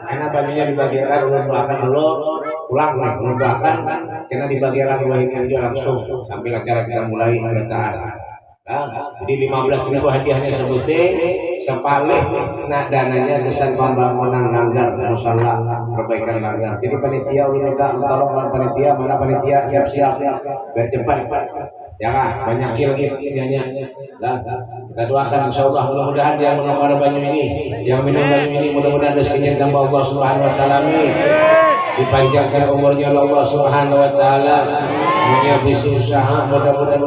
karena bajunya dibagikan ulun doakan dulu pulang nih ulun doakan karena dibagikan dua ini aja langsung sambil acara kita mulai bertahan. Jadi 15.000 hadiahnya sebutnya sepalik nah dananya desain pembangunan langgar musala perbaikan langgar. Jadi panitia ulun minta tolong panitia mana panitia siap-siap biar cepat ya kan banyak kiranya lah kita doakan insyaallah mudah-mudahan yang menukar banyu ini yang minum banyu ini mudah-mudahan rezekinya tambah Allah Subhanahu wa taala amin dipanjangkan umurnya Allah Subhanahu wa taala punya bisnis usaha mudah-mudahan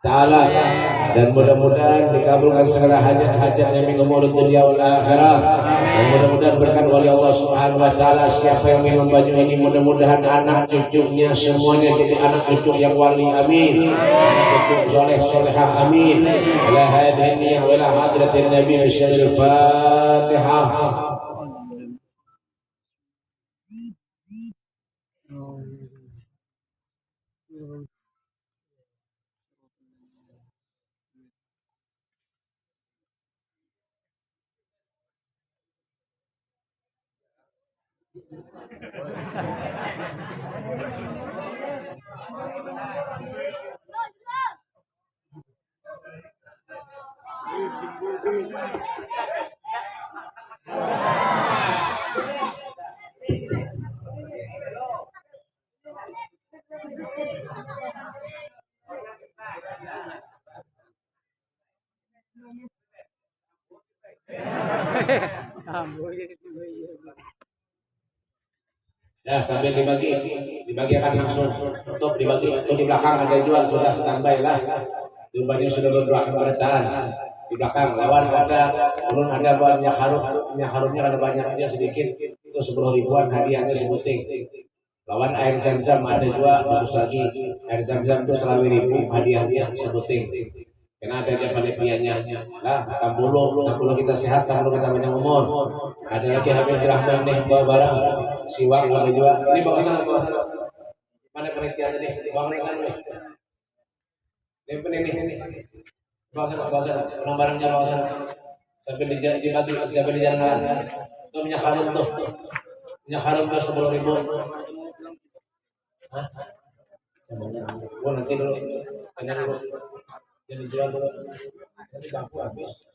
Ta'ala dan mudah-mudahan dikabulkan segala hajat-hajatnya min umur dunia wal akhirah dan mudah-mudahan berkat wali Allah Subhanahu wa taala siapa yang minum baju ini mudah-mudahan anak cucunya semuanya jadi anak cucu yang wali amin anak cucu soleh solehah amin ala hadhihi wa ila hadratin nabi sallallahu Fatihah. Ya sambil dibagikan langsung untuk dibagi untuk di belakang ada jual sudah standby lah tujuannya sudah berdoa keberatan di belakang lawan ada ulun ada banyak harumnya ada banyak aja sedikit itu 10 ribuan hadiahnya sebuting lawan air zam-zam ada juga bagus lagi air zam-zam itu 100.000 hadiahnya sebuting karena ada aja panitianya lah 60 kita sehat 60 kita banyak umur ada lagi Habib Rahman nih bawa barang siwak ada juga ini bawa sana mana panitia tadi bawa sana ini bawa sana orang barangnya bawa sana sampai dibagi sampai di jalan itu minyak harum tuh 10.000 hah? Nanti dulu tanya dulu jadi jual dulu nanti bangku habis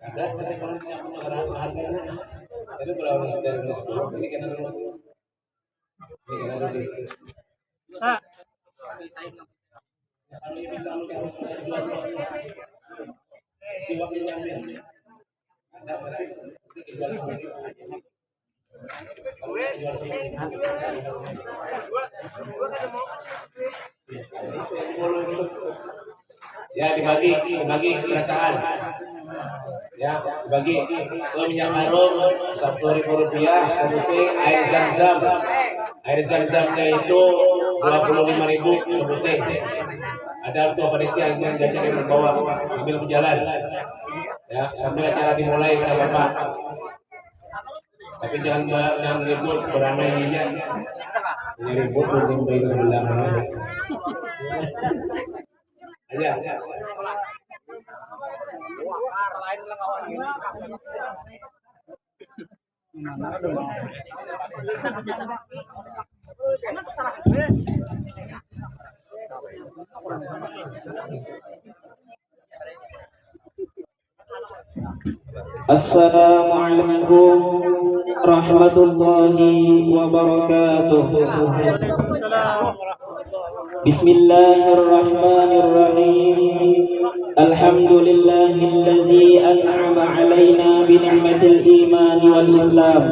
ada nanti kalau tidak punya harganya itu berapa dari 10 ini kena dulu kalau ini bisa lu jual si waktu nyambil ada berarti itu jual ya dibagi kerataan ya dibagi kalau minyak harum 10.000 rupiah sebuting air zam-zamnya itu 25.000 sebuting ada untuk panitia yang jajan yang berbawa sambil berjalan ya sambil acara dimulai kata bapak tapi jangan ribut beranai aja ribut mungkin baik sebelah aja Assalamualaikum warahmatullahi wabarakatuh. Bismillahirrahmanirrahim. Alhamdulillahillazi an'ama alaina bi ni'matil iman wal islam.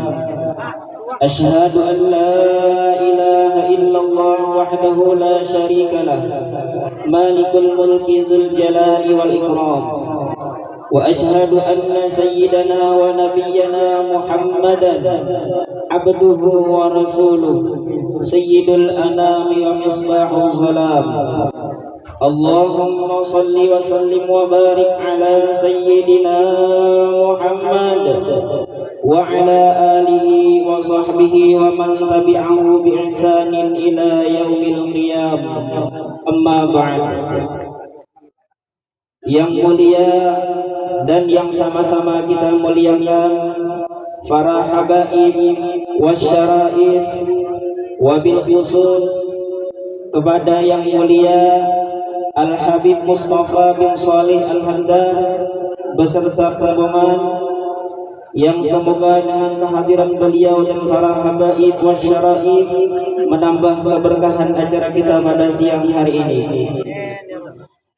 Asyhadu an la ilaha illallah wahdahu la syarika lah. Malikul mulki dzul jalali wal ikram. وأشهد أن سيدنا ونبينا محمدا عبده ورسوله سيد الأنام ومصباح الظلام اللهم صل وسلم وبارك على سيدنا محمد وعلى آله وصحبه ومن تبعه بإحسان إلى يوم القيامة أما بعد. Yang mulia dan yang sama-sama kita muliakan para habaib wasyaraif, wabil khusus kepada yang mulia Al-Habib Mustafa bin Salih Al-Hamdan beserta rombongan yang semoga dengan kehadiran beliau dan para habaib wasyaraif menambah keberkahan acara kita pada siang hari ini.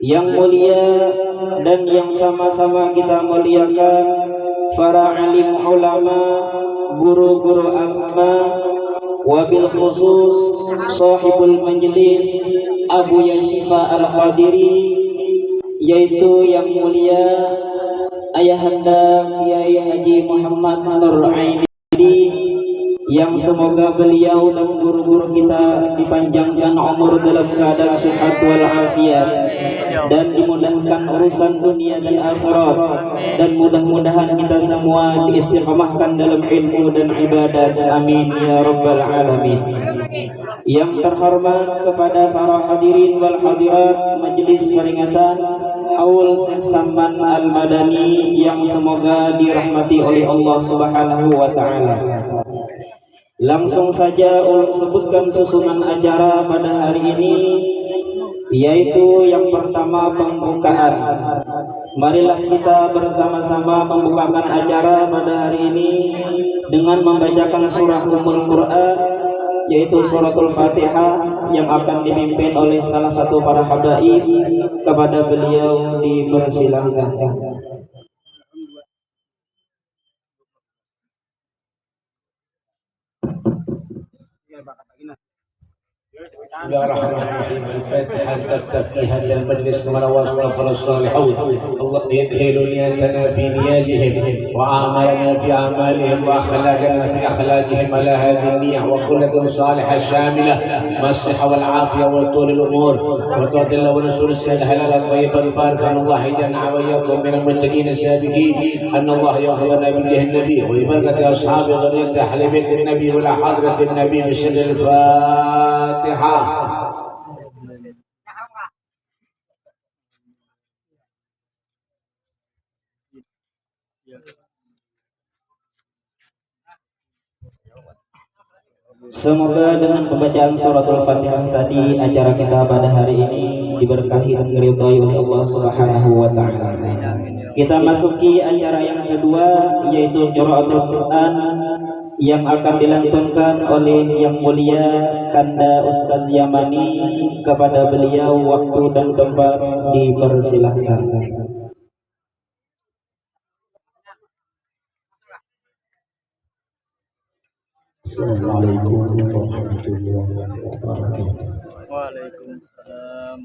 Yang mulia dan yang sama-sama kita muliakan para alim ulama, guru-guru agama, wabil khusus sahibul majlis Abu Yashifa Al-Qadiri, yaitu yang mulia Ayahanda Kiai Haji Muhammad Nur Aini, yang semoga beliau dan guru-guru kita dipanjangkan umur dalam keadaan sehat wal afiat dan dimudahkan urusan dunia dan akhirat, dan mudah-mudahan kita semua diistiqamahkan dalam ilmu dan ibadat, amin ya rabbal alamin. Yang terhormat kepada para hadirin wal hadirat majelis peringatan Haul Syekh Saman Al-Madani yang semoga dirahmati oleh Allah Subhanahu wa taala. Langsung saja sebutkan susunan acara pada hari ini, yaitu yang pertama pembukaan. Marilah kita bersama-sama membukakan acara pada hari ini dengan membacakan surah Ummul Quran, yaitu suratul Fatihah, yang akan dipimpin oleh salah satu para habaib. Kepada beliau dipersilahkan. بسم الله الرحمن الرحيم. الفاتحة تفتح فيها للمجلس ونواصل الغفر الصالحون. الله يدخل نياتنا في نياتهم وأعمالنا في أعمالهم وأخلاقنا في أخلاقهم على هذه النية، وكلة صالحة شاملة مع الصحة والعافية وطول الأمور، وتعطي الله ورسوله الحلال الطيب البارك. أن الله يجعلنا وإياكم من المتقين السابقين، أن الله يغفرنا بوجه النبي وببركة أصحاب ذرية أهل بيت النبي ولا حضرة النبي بسر الفاتحة. Semoga dengan pembacaan suratul Fatihah tadi acara kita pada hari ini diberkahi dan diridhai oleh Allah Subhanahu wa taala. Kita masuki acara yang kedua, yaitu qiraatul Quran yang akan dilantunkan oleh yang mulia Kanda Ustaz Yamani. Kepada beliau waktu dan tempat dipersilahkan. Assalamualaikum warahmatullahi wabarakatuh. Waalaikumsalam.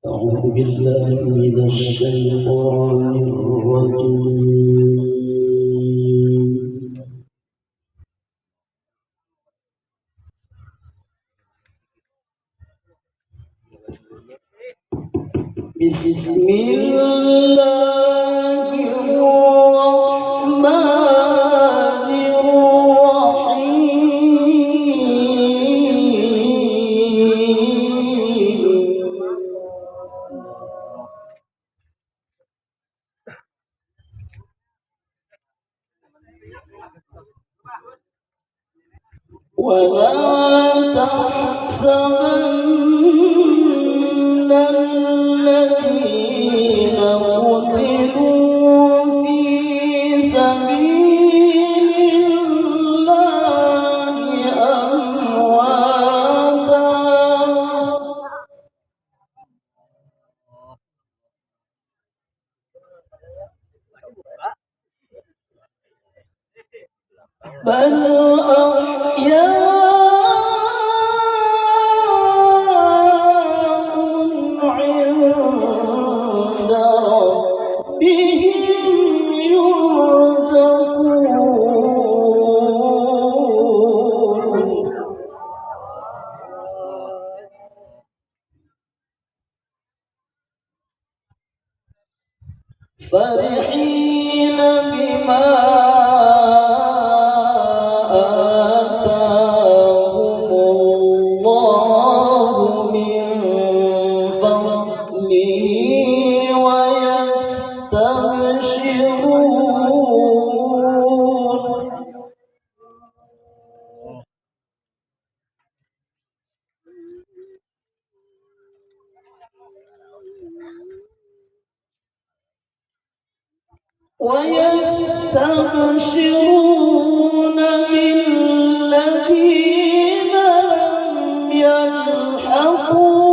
A'udzu billahi minasy syaithanir rajim. Bismillahirrahmanirrahim. ولا تحسبن الذين قتلوا في سبيل الله أمواتا بل أحياء عند ربهم يرزقون فرحين بما آتاهم الله من ويستبشرون بالذين لم يلحقوا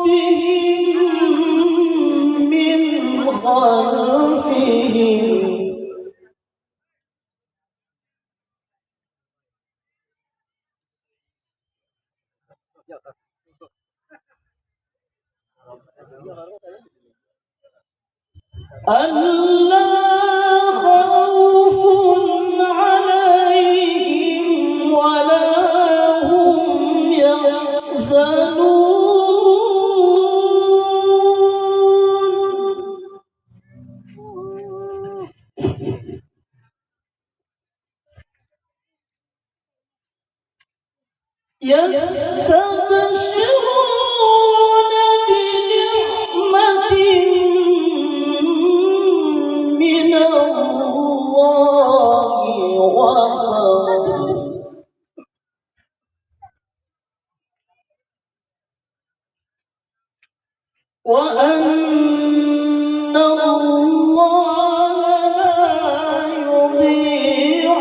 بهم من خلفهم ألا خوف عليهم ولا هم يحزنون يستبشرون بنعمة من الله وفضل وأن الله لا يضيع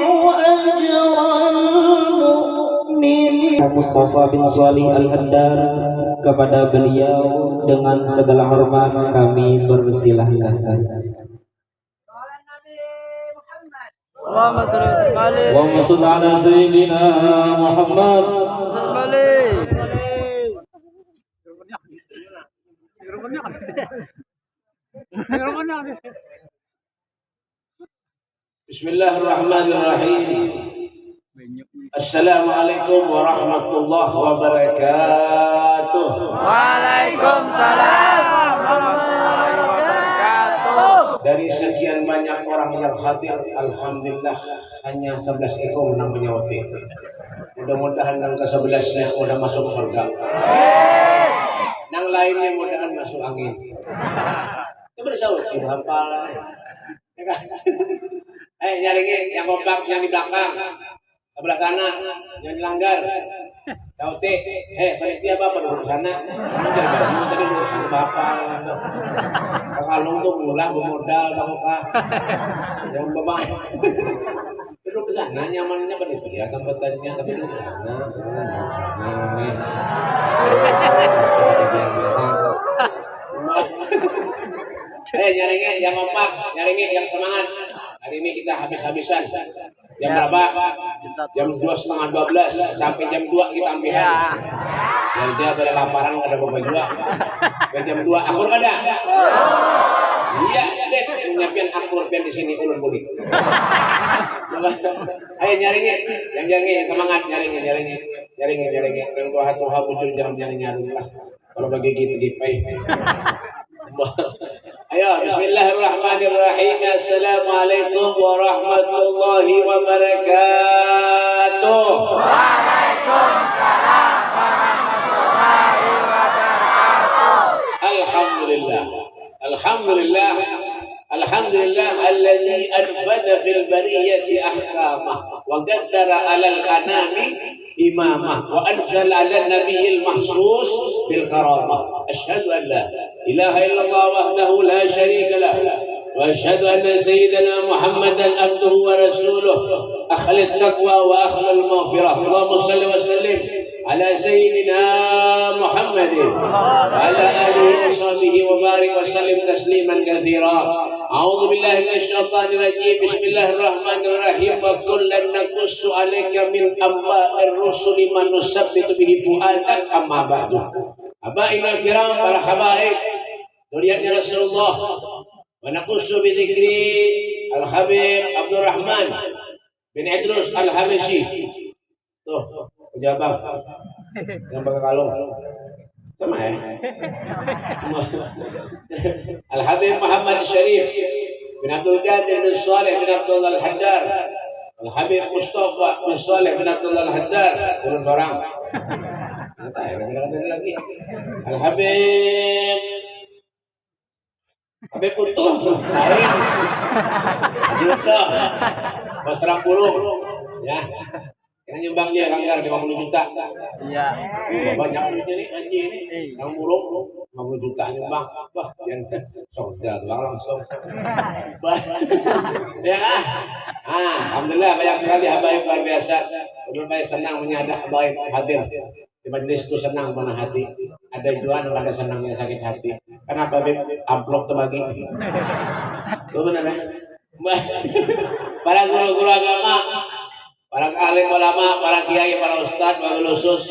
أجر المؤمنين. Mustafa bin Shalih Al-Haddad, kepada beliau dengan segala hormat kami persilahkan. Allahumma sholli wa sallim. Allahumma shalli ala sayyidina Muhammad. Bismillahirrahmanirrahim. Assalamualaikum warahmatullahi wabarakatuh. Waalaikumsalam warahmatullahi wabarakatuh. Dari sekian banyak orang yang hadir, alhamdulillah hanya 11 ekor namanya Wati. Mudah-mudahan yang ke-11-nya udah masuk surga. Yang lainnya mudahan masuk angin. Coba disawut, hafal. Ya kan? Nyaringin yang kompak yang di belakang. Sebelah sana, yang dilanggar. Sauti, panitia bapak duduk sana. Jangan tadi duduk sana bapak. Kalung tuh mulai bermodal bapak. Yang bapak duduk ke sana, nyamannya panitia sambutannya tapi duduk sana. Nih. Biasa. Nyaringin yang kompak, nyaringin yang semangat. Hari ini kita habis-habisan. Jam berapa? Jam 11:30 sampai jam 2 kita ambihan. Jadi dia pada laparan ada bapak juga. Sampai jam 2 akur ada. Iya, set menyiapkan akur pian di sini ulun kulit. Ayo nyaringin, yang jangan semangat nyaringin. Yang Tuhan bujur jangan nyari lah. Kalau bagi kita gipai. Ayo, bismillahirrahmanirrahim. Assalamualaikum warahmatullahi wabarakatuh. Waalaikumsalam warahmatullahi wabarakatuh. Alhamdulillah alladzi anfadha fil bariyati ahkamah wa qaddara 'alal anami imamah wa arsala 'alan nabiyil mahsus bil karamah. Asyhadu an la ilaha illallah wahdahu la syarika lah wa asyhadu anna sayyidana Muhammadan abduhu wa rasuluh akhlit taqwa wa akhlal maghfirah. Allahumma shalli wa sallim ala sayyidina Muhammadin wa ala alihi wa sahbihi wa barik wa sallim tasliman katsira. A'udzu billahi minasyaitonir rajim. Bismillahirrahmanirrahim. Wa kullan naqussu 'alaika min amba'ir rusuli man nusabbitu bihi fu'adak amma ba'du. Abainal kiram, para habaib dzurriyyatnya Rasulullah. Wa naqussu bi dzikri Al-Habib Abdurrahman bin Idrus Al-Habashi. Tuh, pejabat yang pakai kalung. Sama ya? Al-Habib Muhammad Syarif bin Abdul Qadir bin Saleh bin Abdullah Al-Haddar. Al-Habib Mustafa bin Saleh bin Abdullah Al-Haddar. Turun seorang. Nanti ya, ada lagi. Al-Habib utuh. Lain. Juta. Pasrah puluh. Ya. Kena nyumbang dia anggar 50 juta. Iya. Banyak duitnya nih anjing ini. Yang burung 50 juta nih bang, wah yang sorga tuh bang langsung. Ya kan? Alhamdulillah banyak sekali habaib luar biasa. Benar-benar senang menyadap habaib hadir di majelis itu, senang mana hati. Ada jual, ada senangnya sakit hati. Kenapa Beb? Amplop terbagi. Itu benar ya? Para guru-guru agama, para alim ulama, para kiai, para ustadz, wabil khusus,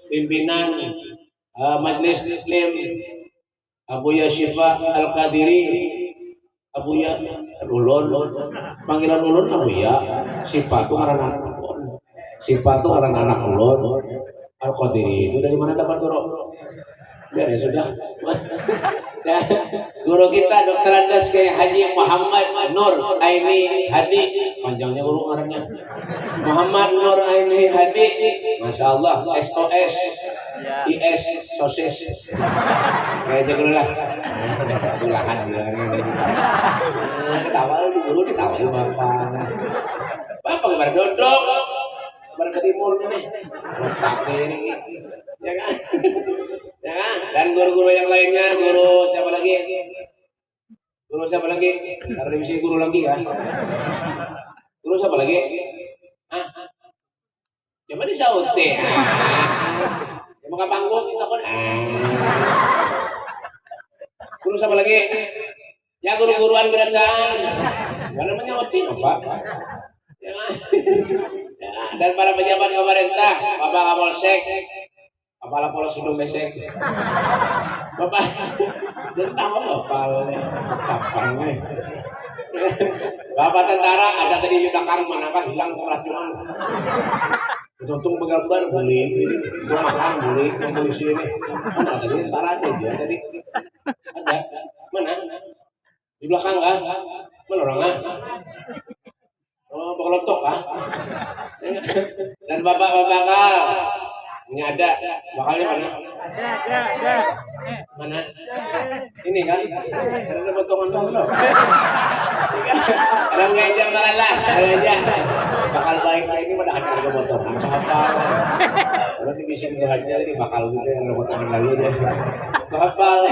pimpinan majelis Muslim, Abuya Syifa Al-Qadiri, Abuya Ulun, panggilan Ulun Abuya, Syifa itu karena anak Ulun, Syifa itu karena anak Ulun, Al-Qadiri itu dari mana dapat guru? Biar ya sudah. Nah, guru kita Dr. Andes Kiai Haji Muhammad Nur Aini Hadi, panjangnya guru orangnya Muhammad Nur Aini Hadi, Masya Allah, SOS IS sosis kayak aja dulu lah. Tulahan ketawa dulu, ketawa bapak kemarin dodok kemarin ke timur nih letaknya ini ya kan. Ya kan? Dan guru-guru yang lainnya, guru siapa lagi? Karena divisi guru lagi kan? Guru siapa lagi? Coba disautin. Ya buka panggung kita kan. Guru siapa lagi? Ya guru-guruan belajar. Mana namanya otin apa? Ya. Dan para pejabat pemerintah, Bapak Kapolsek, Kepala Polres Hidung Besek, Bapak, jadi tahu Bapak nih, Bapak tentara ada tadi di belakang manakah hilang keracunan, untung bergambar boleh, itu makan boleh, yang polisi ini, mana tadi tentara ada aja tadi, ada, mana, di belakang kah, mana orangnya? Oh, berkelotok kah? Dan bapak-bapak ini ada, bakalnya mana? Mana? Ini kan? Karena ada potongan dulu. Ada mengajar malah, mengajar. Bakal baiknya ini pada ada potongan apa? Kalau divisi Tuhannya ini bakal gitu yang ada potongan lalu ya. Bapak,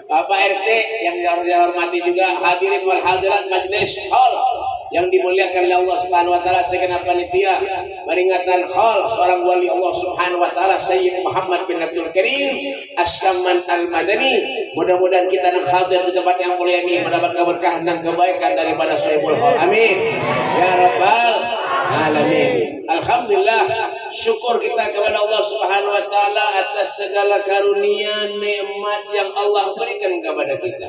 Bapak RT yang dihormati juga hadirin wal hadirat majelis hall yang dimuliakan oleh Allah Subhanahu wa taala, segenap panitia peringatan haul seorang wali Allah Subhanahu wa taala Sayyid Muhammad bin Abdul Karim As-Samman Al-Madani. Mudah-mudahan kita yang hadir di tempat yang mulia ini mendapat keberkahan dan kebaikan daripada Sahibul Haul. Amin ya rabbal alamin. Alhamdulillah, syukur kita kepada Allah Subhanahu wa taala atas segala karunia nikmat yang Allah berikan kepada kita.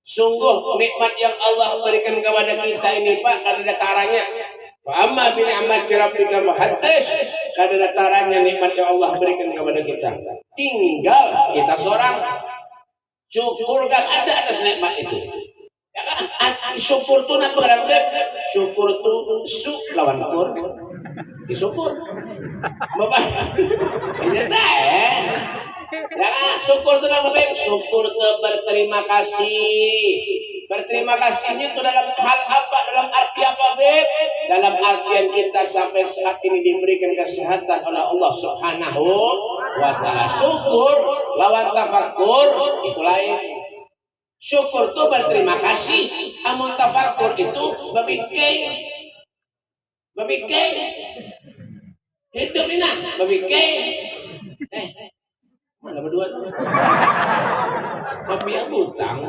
Sungguh nikmat yang Allah berikan kepada kita ini Pak, kada ada taranya. Fa amma bi ni'mati rabbika fahaddits, kada ada taranya nikmat yang Allah berikan kepada kita. Tinggal kita seorang syukurkan ada atas nikmat itu. Ya kan? Syukur itu apa berarti? Syukur itu lawan kur. Disyukur. Bapak. Ini ya, syukur itu apa, Beb? Syukur itu berterima kasih. Berterima kasihnya itu dalam hal apa? Dalam arti apa, Beb? Dalam artian kita sampai saat ini diberikan kesehatan oleh Allah Subhanahu wa taala. Syukur lawan tafakur itu lain. Syukur itu berterima kasih. Amun tafakur itu berpikir. Hidup ini nah, berpikir. Mana berdua tuh? Kopi aku utang.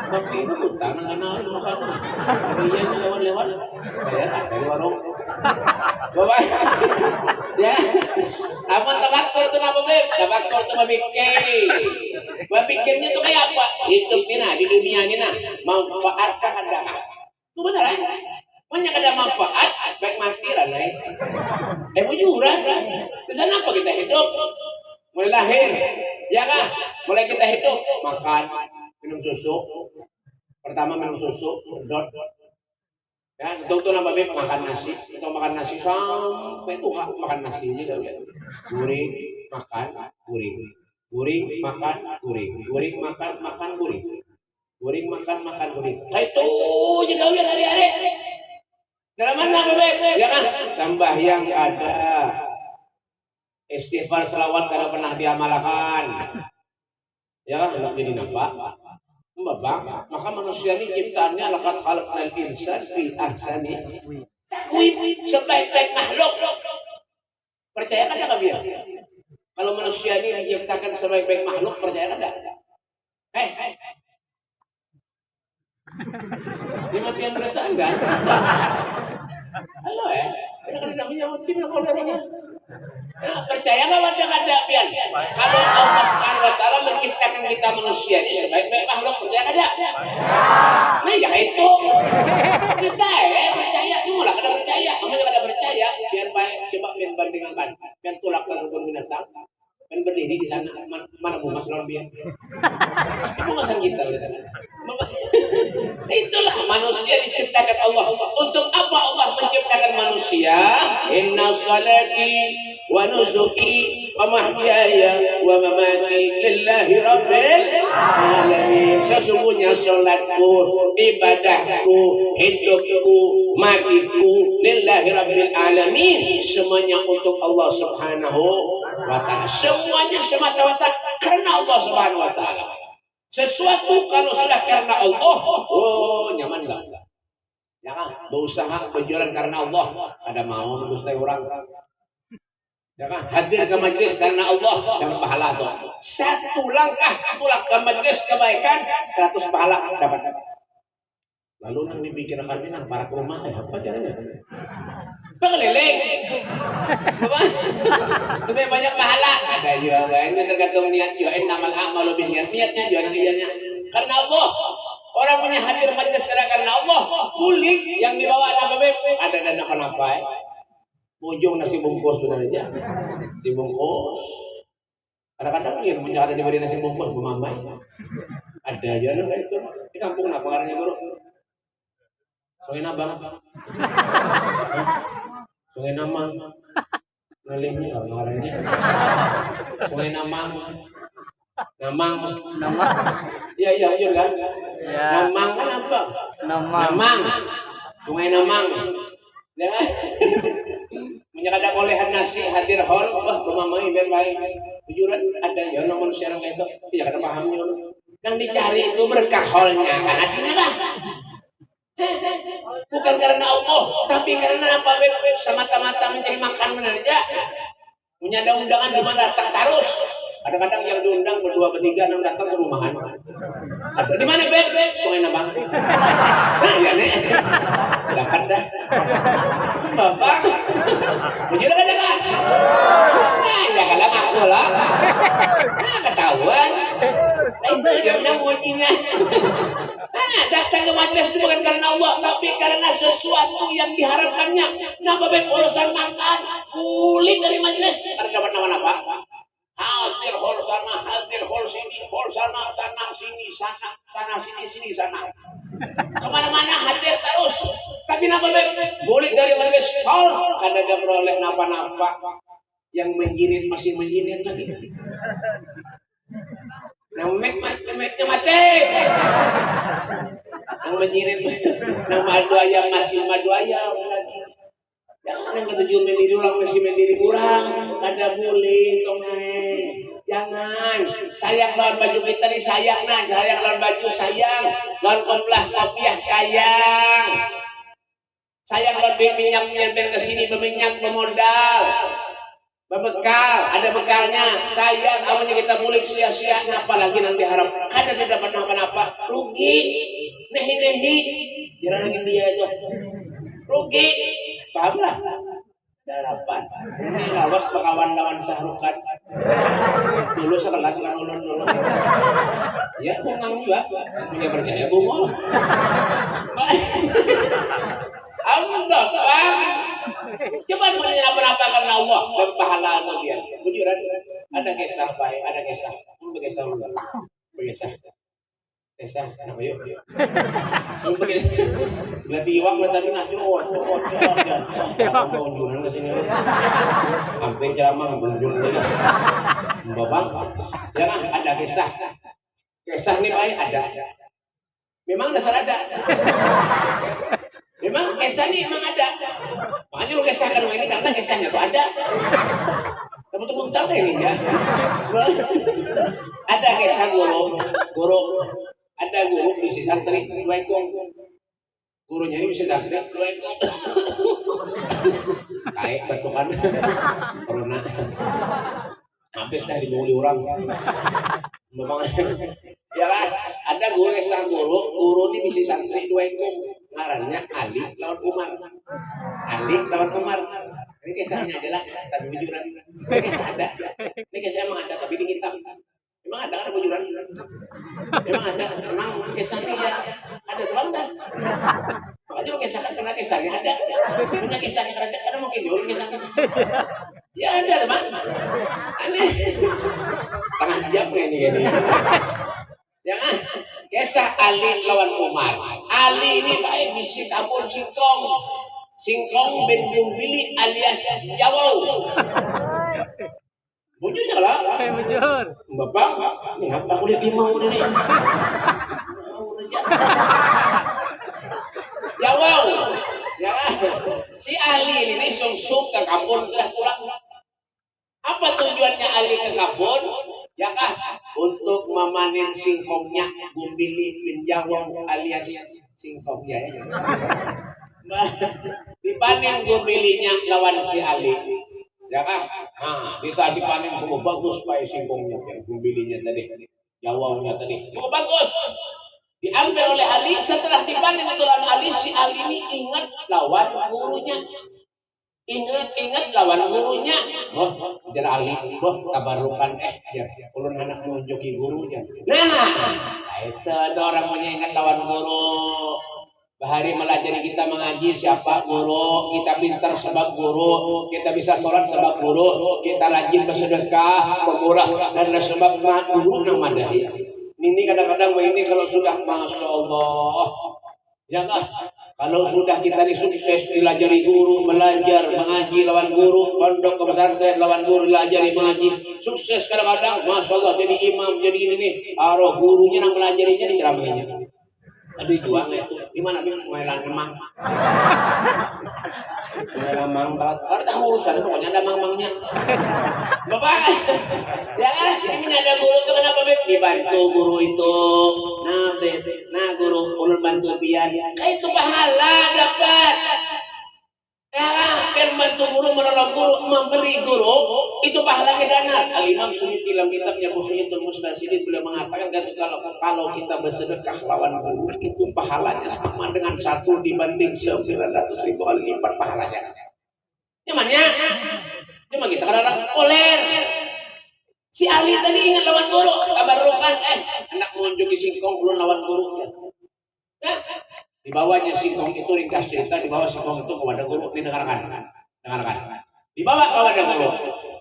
Kopi itu utang, nggak itu makannya. Belinya lewat-lewat. Ya, dari warung. Bapak, ya. Apa tabakur itu apa, Beb? Tabakur itu berpikir. Berpikirnya itu kayak apa? Hidup ini nah, di dunia ini nah, manfaatkah adakah? Itu benar kan? Banyak ada manfaat, baik mati lah, bujuran. Kesana apa kita hidup? Mulai lahir, ya kan? Mulai kita hidup, makan, minum susu. Pertama minum susu, dot. Ya, itu nama Beb makan nasi. Itu makan nasi sampai tuh makan nasi ini dah. Guring, makan, guring. Guring, makan, guring. Guring, makan, guring. Guring, makan, guring. Kayak itu juga udah hari-hari. Dalam mana Beb? Ya kan? Sembahyang ada. Istighfar selawat kada pernah diamalkan. Ya kan jadi nampak. Bang, maka manusia ini ciptaannya laqad khalaqnal insana fi ahsani takwim, sebaik-baik makhluk. Percaya kan enggak biar? Kalau manusia ini diciptakan sebaik-baik makhluk, percaya kan enggak? Ini matian berita enggak? Halo ya, ini kan tidak punya tim yang kolera. Percaya nggak ada pian? Kalau Allah Subhanahu Wa Taala menciptakan kita manusia ini sebaik-baik makhluk, percaya nggak ada? Nah ya itu kita percaya, itu malah kada percaya. Kamu jangan kada percaya, biar baik. Coba biar bandingkan, biar tulak kebun binatang, biar berdiri di sana. Mana mau mas biar? Pasti mau masan kita gitu. Itulah manusia diciptakan Allah. Untuk apa Allah menciptakan manusia? Inna salati wa nusuki wa mahyaya wa mamati lillahi rabbil alamin. Sesungguhnya salatku, ibadahku, hidupku, matiku lillahi rabbil alamin. Semuanya untuk Allah Subhanahu wa Ta'ala. Semuanya semata-mata karena Allah Subhanahu wa Ta'ala. Sesuatu kalau sudah karena Allah, oh nyaman enggak? Jangan berusaha berjualan karena Allah, ada mau mendustai orang. Jangan hadir ke majelis karena Allah, dapat pahala tuh. Satu langkah tulak ke majelis kebaikan, 100 pahala dapat. Lalu nang dipikirkan ini nang para rumah apa caranya? Pengelileng, supaya banyak pahala. Ada juga, ini tergantung niat juga. Innamal a'malu binniyat, niatnya juga yang iyanya. Karena Allah, orang punya hadir majelis karena Allah. Kulit yang dibawa apa beb? Ada dana apa? Ujung nasi bungkus benar aja, nasi bungkus. Kadang-kadang yang punya ada diberi nasi bungkus memamai. Ada aja loh itu. Di kampung apa karena guru? Sungai Nabang. Sungai Namang. Ngalihnya lah ngarangnya. Sungai Namang. Namang. Iya kan? Namang kan apa? Namang. Sungai Namang. Ya. Menyakada kolehan nasi hadir hol, wah memamai baik. Tujuan ada ya manusia yang kayak itu. Ya kada pahamnya. Yang dicari itu berkah holnya, kan aslinya kan? Bukan karena Allah, tapi karena apa? Semata-mata mencari makan benar aja. Punya ada undangan di mana datang terus. Kadang-kadang yang diundang berdua bertiga enam datang ke rumahan. Ada di mana beb? Sungai Nabang. Nah ya nih, dapat dah. Bapak, punya ada kan? Nah ya kalau aku lah, nah ketahuan. Itu yang mujinya. Nah, datang ke majelis itu bukan karena Allah, tapi karena sesuatu yang diharapkannya. Napa beb urusan makan, kulit dari majelis. Karena dapat nama apa? Hadir hol sana, hadir hol sini, hol sana, sana sini, sana sini sana. Kemana-mana hadir terus. Tapi napa beb? Kulit dari majelis hol, karena dia beroleh napa-napa. Yang menjirit masih menjirit lagi. Namanya mati. Yang menyirin nama madu ayam masih madu ayam lagi. Jangan yang ketujuh mendiri orang masih mendiri kurang. Kada boleh tongai. Jangan. Sayang lawan baju kita nih sayang nah. Sayang lawan baju sayang. Lawan komplah kopiah sayang. Sayang lawan minyak kesini berminyak bermodal. Berbekal, ada bekalnya. Sayang, namanya kita mulik sia-sia. Apalagi nanti harap kada tidak dapat apa-apa. Rugi, nehi. Kira lagi dia itu. Rugi, pahamlah. Harapan. Ini lawas kawan-kawan sahrukan. Dulu sekelas kan ulun dulu. Ya, ngang juga. Punya percaya bumol. Allah, coba menapa karena Allah dan pahala dia. Bujuran ada kisah baik, ada kisah. Berkisah dulu. Berkisah. Kisah apa yuk? Berarti iwak tadi nak curot. Mau kunjungan ke sini. Hampir ceramah kunjung lagi. Babang. Jangan ada kisah. Kisah ini baik ada. Memang dasar ada. Memang kisah ini memang ada. Makanya lu kisahkan ini karena kisahnya tuh ada. Kamu tuh muntah ini ya. Ada kisah guru ada guru bisi santri dua ekong. Gurunya ini bisa santri dua ekong. Kayak batukan corona. Habis dah dibuli orang. Memang ya kan ada guru kisah guru ini bisi santri dua ekong. Ngarannya Ali lawan Umar. Ali lawan Umar. Ini kisahnya aja lah, tapi bujuran. Ini kisah ada. Ini kisah emang ada, tapi di kitab. Emang ada kan bujuran? Emang ada, emang kisahnya ya. Ada tuh dah. Makanya lo kisahkan karena kisahnya ada. Punya kisahnya ada mungkin dulu kisahnya. Ya ada teman. Aneh. Setengah jam kayak ini. Ya kan? Kisah Ali lawan Umar. Ali ini baik misi kabur Singkong bin Jumbili alias Jawau. Bujurnya lah. Bujur. Bapak, kenapa kulit limau ini? Jawau. Ya, si Ali ini sungsung ke kampung sudah pulang. Apa tujuannya Ali ke kampung? Ya kah? Untuk memanen singkongnya Jumbili bin Jawau alias singkongnya. Dipanen Jubilinya lawan si Ali. Ya kan? Nah, kita dipanen cukup bagus pakai singkongnya yang Jubilinya tadi. Jawaunya tadi. Cukup bagus. Diambil oleh Ali setelah dipanen itu lawan Ali, si Ali ini ingat lawan gurunya. Ingat lawan gurunya. Oh, jara Ali, tabarukan ya ulun anak menunjuki gurunya. Nah, itu ada orang punya ingat lawan guru. Bahari melajari kita mengaji siapa guru, kita pintar sebab guru, kita bisa sholat sebab guru, kita rajin bersedekah, bermurah karena sebab guru nang madahi. Ini kadang-kadang ini kalau sudah masya Allah, ya kan? Kalau sudah kita ini sukses dilajari guru, belajar mengaji lawan guru, pondok ke pesantren lawan guru dilajari mengaji, sukses kadang-kadang masya Allah jadi imam jadi ini, aroh gurunya nang belajarinya diceramahinya. Aduh juang itu di mana bing Sumailan memang Sumailan mangkat ada urusan pokoknya ada mang-mangnya bapak ya ini ada guru tuh kenapa beb dibantu guru itu nah beb nah guru ulun bantu pian kayak itu pahala dapat ya kan bantu guru menolong guru memberi guru itu pahalanya ganar. Al-Imam Suyuti dalam kitabnya Muhyiddul Mustadsid beliau mengatakan kalau kita bersedekah lawan guru itu pahalanya sama dengan 1 dibanding 900.000 kali lipat pahalanya. Namanya cuma kita kadang-kadang poler. Si Ali tadi ingat lawan guru, tabarukan anak menunjuki singkong belum lawan guru. Dibawanya singkong itu ringkas cerita, dibawa singkong itu kepada guru, didengarkan. Dibawa kepada guru.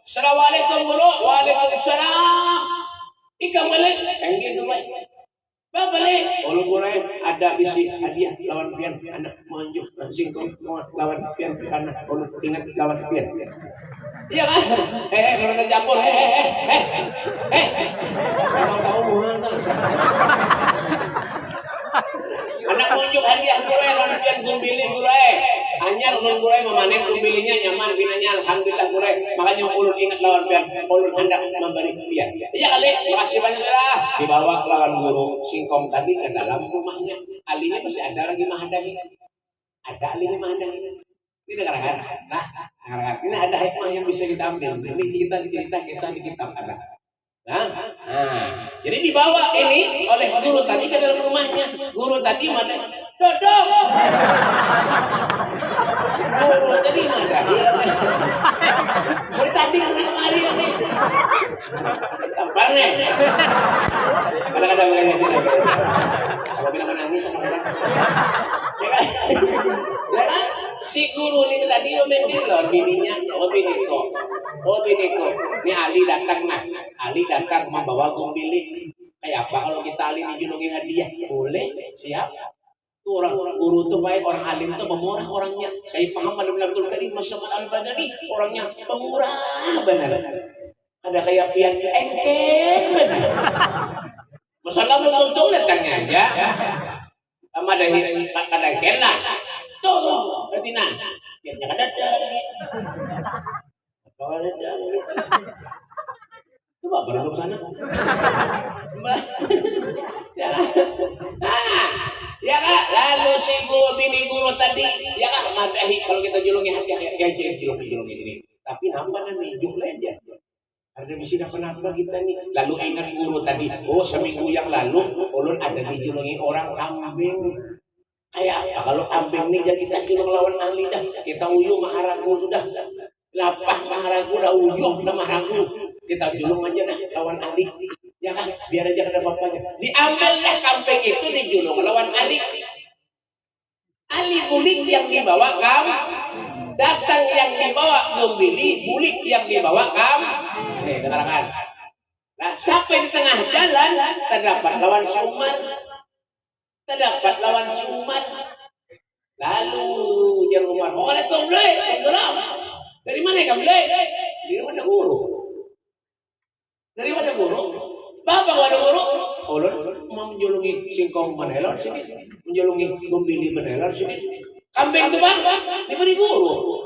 Assalamualaikum guru. Waalaikumsalam. Ika balik. Yang gitu baik. Bapak balik. Kalau guru ada bisi hadiah lawan pian anak menunjuk singkong lawan pian karena kalau ingat lawan pian. Iya kan? Kalau kita campur. Tahu bukan terus. Anak menunjuk hadiah guru lawan pian Jumbili guru. Hanya ulun guru memanen Jumbilinya nyaman binanya alhamdulillah guru. Makanya ulun ingat lawan pian, ulun hendak memberi pian. Iya kali, makasih banyak lah. Dibawa lawan guru singkong tadi ke dalam rumahnya. Alinya masih ada lagi mahadahi. Ada alinya mahadahi. Ini dengarkan. Nah, dengarkan. Ini ada hikmah yang bisa kita ambil. Ini kita kisah di kitab ada. Nah, jadi dibawa ini oleh guru tadi ke dalam rumahnya. Guru tadi mana? Dodok. Guru tadi mana? Guru tadi mana kemari ini? Tamparnya. Kadang-kadang melihat ini. Kalau bilang menangis sama orang. Ya kan? Si guru ini tadi mendelor bininya, biniko. Ini Ali datang nah. Ali datang membawa Jumbili. Kayak apa kalau kita Ali dijuluki hadiah? Boleh, siap. Tuh orang guru tuh baik, orang alim tuh pemurah orangnya. Saya paham dalam Abdul Karim Masya Al-Badani orangnya pemurah benar. Ada kayak pian engkel benar. Masalah untung datangnya aja. Ada engkel lah. Tuh, berarti nah. Piannya kada ada. Coba berangkat sana. Ya kan? Ya kan? Lalu si guru bini guru tadi, ya kan? Madahi kalau kita julungi hati kayak julungi ini. Tapi nampak nih jumlah aja. Karena bisa kenapa kita nih. Lalu ingat guru tadi, oh seminggu yang lalu ulun ada dijulungi orang kambing. Kayak apa kalau kambing nih jadi kita julung lawan ahli dah. Kita uyuh maharagu sudah. Lapah maharagu dah uyuh dah maharagu. Kita julung aja dah lawan ahli. Ya kan? Biar aja ada apa-apanya. Diambillah kambing itu dijulung lawan ahli. Ali bulik yang dibawa datang yang dibawa membeli bulik yang dibawa nih dengarkan. Nah sampai di tengah jalan terdapat lawan si Umar. Lalu jangan Umar, Waalaikumsalam. Dari mana kamu dari mana guru? Bapak ada guru? Ulun mau menjulungi singkong menelor sini, menjulungi gumbili menelor sini. Kambing itu bang, diberi guru.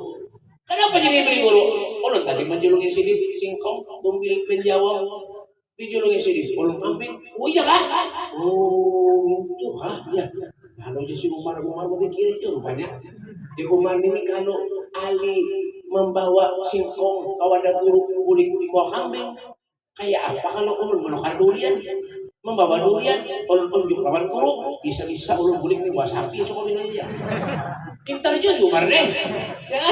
Kenapa jadi diberi guru? Ulun tadi menjulungi sini singkong, gumbili penjawab, dijulungi sini. Ulun kambing, oh iya kan? Oh itu ya. Lalu jadi si Umar berpikir itu rupanya. Si Umar ini kalau Ali membawa singkong, kalau ada guru bulik-bulik bawa kambing. Kayak apa kalau ulun menukar durian, membawa durian, ulun unjuk lawan guru, bisa-bisa ulun bulik nih buat sapi sekolah aja. Pintar juga Umar deh. Ya,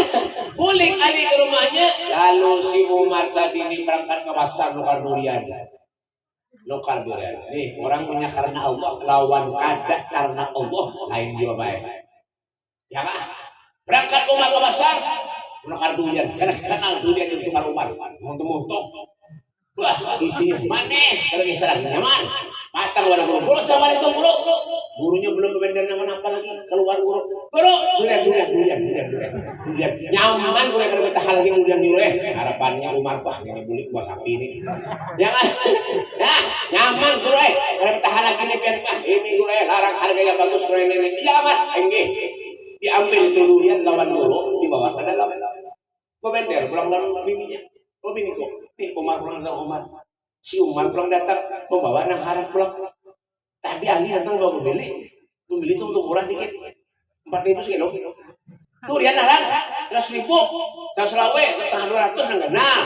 bulik Ali ke rumahnya, lalu si Umar tadi ini berangkat ke pasar nukar durian. Nih orang punya karena Allah, lawan kada karena Allah, lain juga baik. Ya kan? Berangkat Umar ke pasar, nukar durian, karena kenal durian itu tukar Umar, muntuk-muntuk. Wah, isinya manis, kalau kisah nyaman. Patang wadah guru, sama itu guru. Gurunya belum berbeda nama-nama lagi. Keluar guru, durian. Nyaman guru yang bertahal lagi durian. Harapannya Umar, wah ini bulik buah sapi ini. Jangan, nah nyaman guru kalau bertahal lagi nih pian wah ini guru larang harganya bagus guru ini. Jangan, enggih. Diambil itu durian lawan guru, dibawa ke dalam. Berbeda, pulang dalam bininya. Oh bini kok, nih Umar pulang datang Umar. Si Umar pulang datang membawa anak haram pulang. Tadi Ali datang bawa membeli itu untuk murah dikit, 4.000 sekilo. Durian haram, 100.000, 100 lawe, setengah 200 nggak kenal.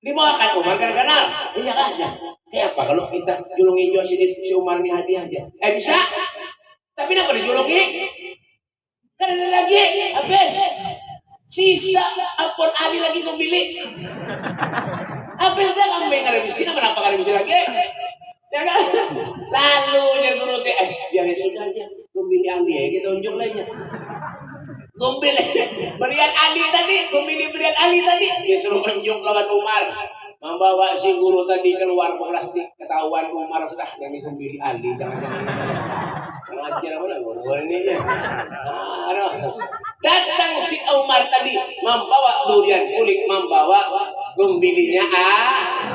Dibawakan Umar kan kenal, iya aja. Kayak apa kalau kita julungi jual sini si Umar nih hadiah aja? Bisa, tapi kenapa dijulungi? Kan ada lagi, habis. Sisa apun Ali lagi membeli. Apa sudah kambing ada di sini, kenapa ada di sini lagi? Ya kan? Lalu jadi guru teh, biarin sudah aja. Membeli Ali ya, kita unjuk aja. Membeli berian Ali tadi, membeli berian Ali tadi. Dia suruh unjuk lawan Umar. Membawa si guru tadi keluar plastik, ketahuan Umar sudah yang membeli Ali, jangan-jangan. Ngajar apa lah guru ini ya. Datang si Umar tadi membawa durian kulit, membawa gumbilinya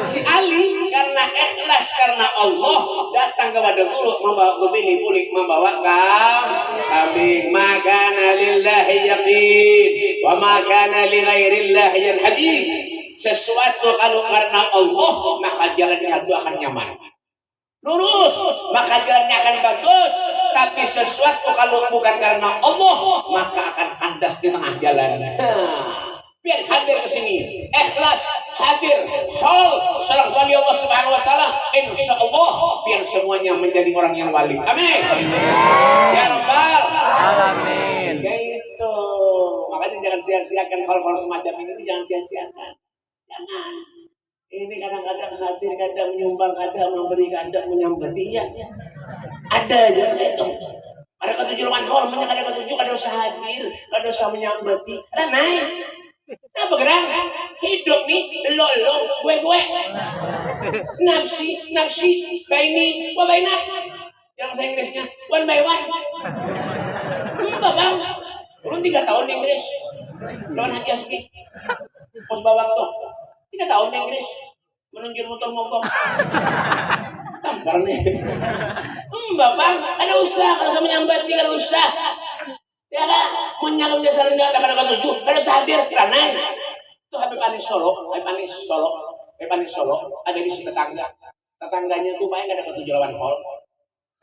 si Ali karena ikhlas karena Allah datang kepada guru membawa gumbili kulit, membawa kambing. Makana lillahi yaqin wa makana li ghairillahi yanhadid. Sesuatu kalau karena Allah maka jalannya itu akan nyaman, lurus, maka jalannya akan bagus. Tapi sesuatu kalau bukan karena Allah maka akan kandas di tengah jalan. Biar hadir ke sini, ikhlas hadir, hal serang wali Allah Subhanahu Wa Taala. Insya Allah biar semuanya menjadi orang yang wali. Amin. Ya Rabbal Alamin. Gitu. Makanya jangan sia-siakan hal-hal semacam ini, jangan sia-siakan. Jangan. Ini kadang-kadang hadir, kadang menyumbang, kadang memberi, kadang menyambati. Ya. Ada aja itu. Ada ketujuan hal, ada ketujuh, ada usaha hadir, ada usaha menyambati. Ada naik. Apa gerak? Hidup nih, lo, gue. Nafsi, baini, wabainak. Yang bahasa Inggrisnya, one by one. Bang, belum 3 tahun di Inggris. Lawan Haji Asgi. Pos bawang tuh. 3 tahun di Inggris. Menunjuk motor-motor. Tampar nih. Bang, ada usaha kalau sama nyambati, ada usaha. Ya kan, menyangkap jasa rendah ada 7, kalau hadir ranai. Itu Habib Anis Solo ada di si tetangganya tuh main ada ketujuh lawan hall,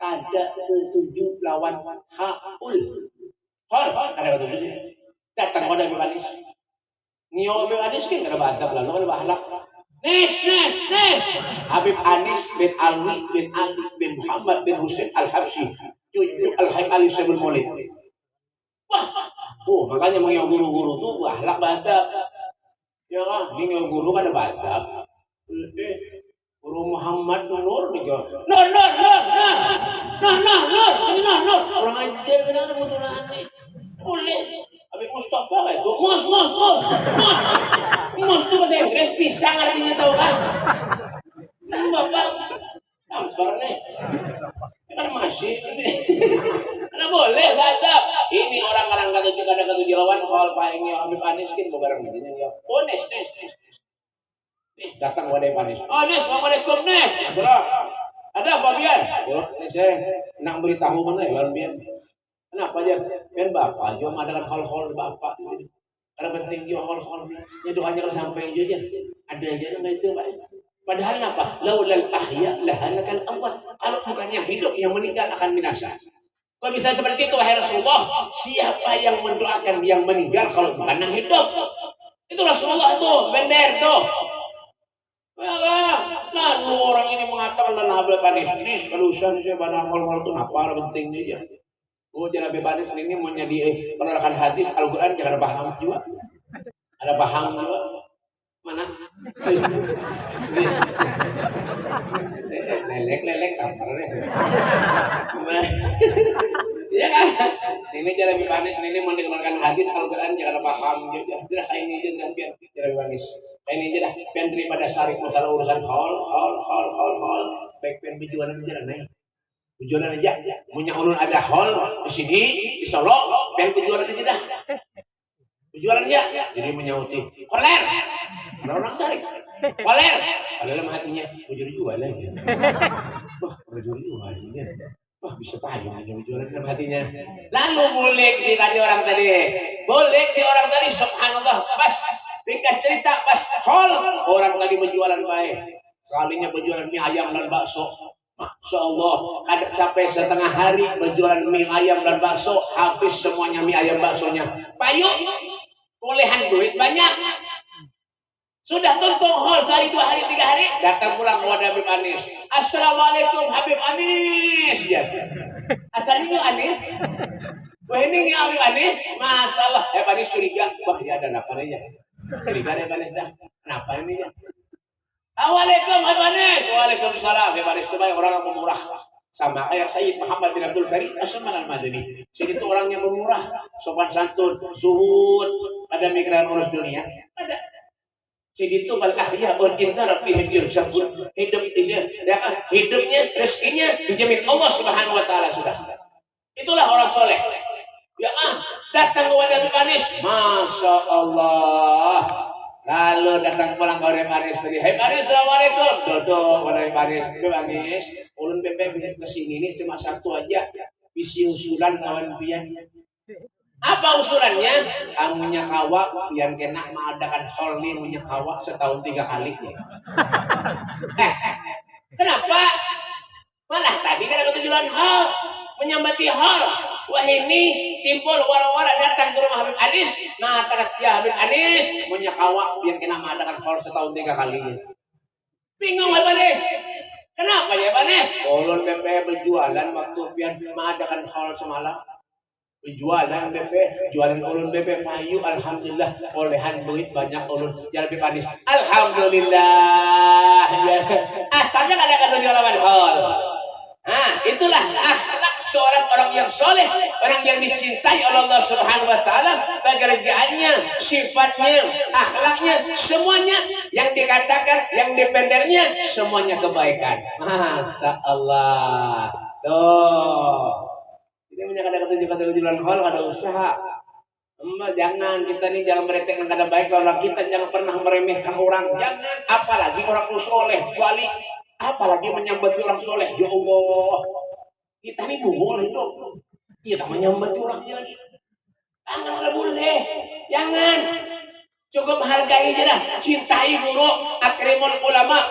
ada ketujuh lawan haul hall ada ketujuh sih datang pada Habib Anis Nio Habib Anis kan ada badab lalu ada bahlak Nes Habib Anis bin Alwi bin Ali bin Muhammad bin Husain Al-Habsyi cucu Al-Hayy Ali Syabul Maulid. Wah, makanya mengiau guru-guru tuh bahlak badab. Ya kan, ini guru kan ada badab. Guru Muhammad Nur nih Nur, sini Nur, orang ajar benar butuh aneh. Boleh, Habib Mustafa kayak tuh, mus tuh bahasa Inggris pisang artinya tahu kan? Bapak, tampar nih, kan masih ini, mana boleh badab. Ini orang-orang kata lawan hal paling Habib Anis kan barang begini ya. Oh nes. Datang wadai Panis. Oh Nes, assalamualaikum Nes. Ada apa Bian? Ini saya nak beritahu mana ya lawan Bian. Kenapa aja? Bian bapak juga mengadakan hal-hal bapak di sini. Karena penting juga hal-hal ini doanya kalau sampai aja. Ada aja nama itu Pak. Padahal apa? Laulal ahya lahalakal amwat. Kalau bukannya hidup yang meninggal akan binasa. Kalau bisa seperti itu wahai Rasulullah, siapa yang mendoakan yang meninggal kalau bukan yang hidup? Itu Rasulullah tuh, bener tuh. Lalu orang ini mengatakan dan Habib Anis kalau saya pada hal-hal itu apa pentingnya ya. Oh jangan Habib Anis ini menjadi penerakan hadis Al-Quran jangan ada paham juga. Ada paham juga. Mana? Lelek tampar deh. Ya kan? Ini cara Habib Anis ini mendengarkan hadis Al-Quran jangan ada paham juga. Tidak kayak ini aja sudah biar cara Habib Anis. Ini aja dah, pian daripada syarif masalah urusan hal, baik pian berjualan aja nih, berjualan aja, punya ulun ada hal di sini, di Solo, pian berjualan aja dah, berjualan aja, jadi menyauti, koler, orang syarif, koler dalam hatinya, jual lagi, wah jual lagi, wah bisa payung aja berjualan dalam hatinya, lalu boleh si tadi orang tadi, subhanallah, pas. Ringkas cerita pas hol orang lagi berjualan baik sekalinya berjualan mie ayam dan bakso Masya Allah kadang sampai setengah hari berjualan mie ayam dan bakso habis semuanya mie ayam baksonya payung bolehan duit banyak sudah tuntung hol sehari 2 hari 3 hari datang pulang kepada Habib Anis assalamualaikum Habib Anis ya asalnya Anis wah ini Habib Anis masalah Habib Anis curiga wah ya ada apa aja jadi kan Habib Anis dah, kenapa ini ya? Assalamualaikum Habib Anis, waalaikumsalam. Habib Anis itu orang yang pemurah, sama kayak Sayyid Muhammad bin Abdul Karim As-Saman Al-Madani. Sini itu orang yang pemurah, sopan santun, zuhud, pada mikiran urus dunia. Ada. Sini itu bal ahya ul intar bihim yurzaqun. Hidupnya, rezekinya dijamin Allah Subhanahu wa taala sudah. Itulah orang soleh. Ya datang kepada Habib Anis, Masya Allah. Lalu datang pulang ke Habib Anis tadi, Habib Anis, assalamualaikum. Duduk pada Habib Anis, ulun PP kesini ini cuma satu aja, visi usulan kawan pian. Apa usulannya? Kamunya kawak, pian kena mengadakan hal nih punya kawak setahun 3 kali. Kenapa? Malah tadi kan ada ketujuan hal, menyambati hal. Wah ini timbul wara-wara datang ke rumah Habib Anis. Nah takat ya Habib Anis punya kawak biar kena mengadakan hal setahun 3 kali. Bingung Habib Anis. Kenapa ya Habib Anis? Ulun BP berjualan waktu pian mengadakan hal semalam. Berjualan BP, jualan ulun BP payu alhamdulillah olehan duit banyak ulun jalan Habib Anis. Alhamdulillah. Ya. Asalnya kadang-kadang jualan hal. Nah, itulah akhlak seorang orang yang soleh, orang yang dicintai oleh Allah Subhanahu wa taala, pekerjaannya, sifatnya, akhlaknya, semuanya yang dikatakan, yang dipendernya, semuanya kebaikan. Masya Allah. Tuh. Ini menyatakan kata-kata hal ada usaha. Jangan kita nih jangan meretek yang ada baik orang kita, jangan pernah meremehkan orang. Jangan apalagi orang soleh, wali. Apalagi menyambati orang soleh, ya Allah. Kita ini boleh dong. Kita menyambati orangnya lagi. Jangan ada boleh. Jangan. Cukup hargai aja dah. Cintai guru, akrimul ulama.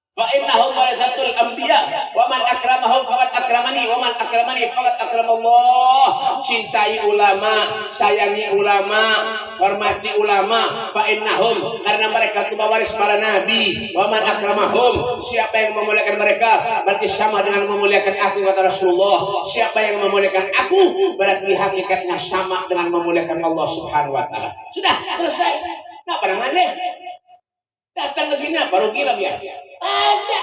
Fa innahum warasatul anbiya wa man akramahum faqad akramani wa man akramani faqad akramallah. Cintai ulama, sayangi ulama, hormati ulama. Fa innahum, karena mereka itu pewaris para nabi. Wa man akramahum, siapa yang memuliakan mereka berarti sama dengan memuliakan aku, kata Rasulullah. Siapa yang memuliakan aku berarti hakikatnya sama dengan memuliakan Allah Subhanahu wa taala. Sudah selesai. Nah, pada mana? Datang ke sini baru gila dia. Ada.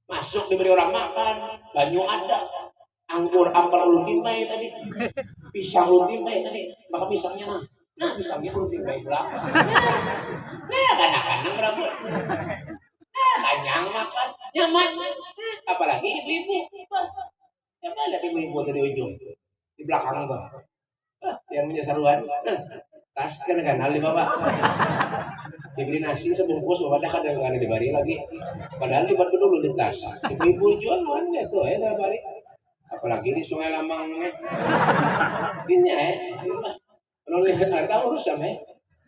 Masuk diberi orang makan, banyu ada. Anggur ampal ulun timbai tadi. Pisang ulun timbai tadi. Maka pisangnya nah pisangnya ulun timbai belakang. Nah, kadang-kadang berapa? Nah, kanyang makan, nyaman. Apalagi ibu-ibu. Coba lihat ibu-ibu tadi ujung. Di belakang tuh. Yang punya saruan. Tas kan di bapak. Diberi nasi sebungkus, bapak kadang dibari lagi. Padahal dibuat dulu di tas. Ibu-ibu jual kan tuh ya bari. Apalagi di Sungai Lamang nih. Gini ya. Kalau lihat harga urus sama ya.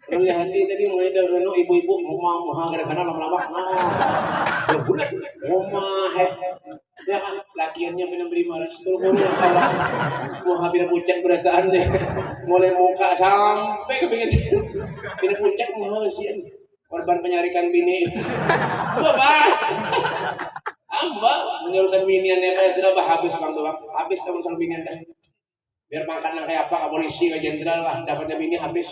Kalau lihat tadi mulai dari ibu-ibu mau gara-gara lama-lama. Nah, bulan rumah ya kan lakiannya beri malas turun mau habis pucat berataan deh mulai muka sampai ke pinggir bina pucat mau sih korban penyarikan bini bapak amba menyerusan binian ya sudah habis bang tuh habis urusan binian deh biar makan kayak apa polisi ke jenderal lah dapatnya bini habis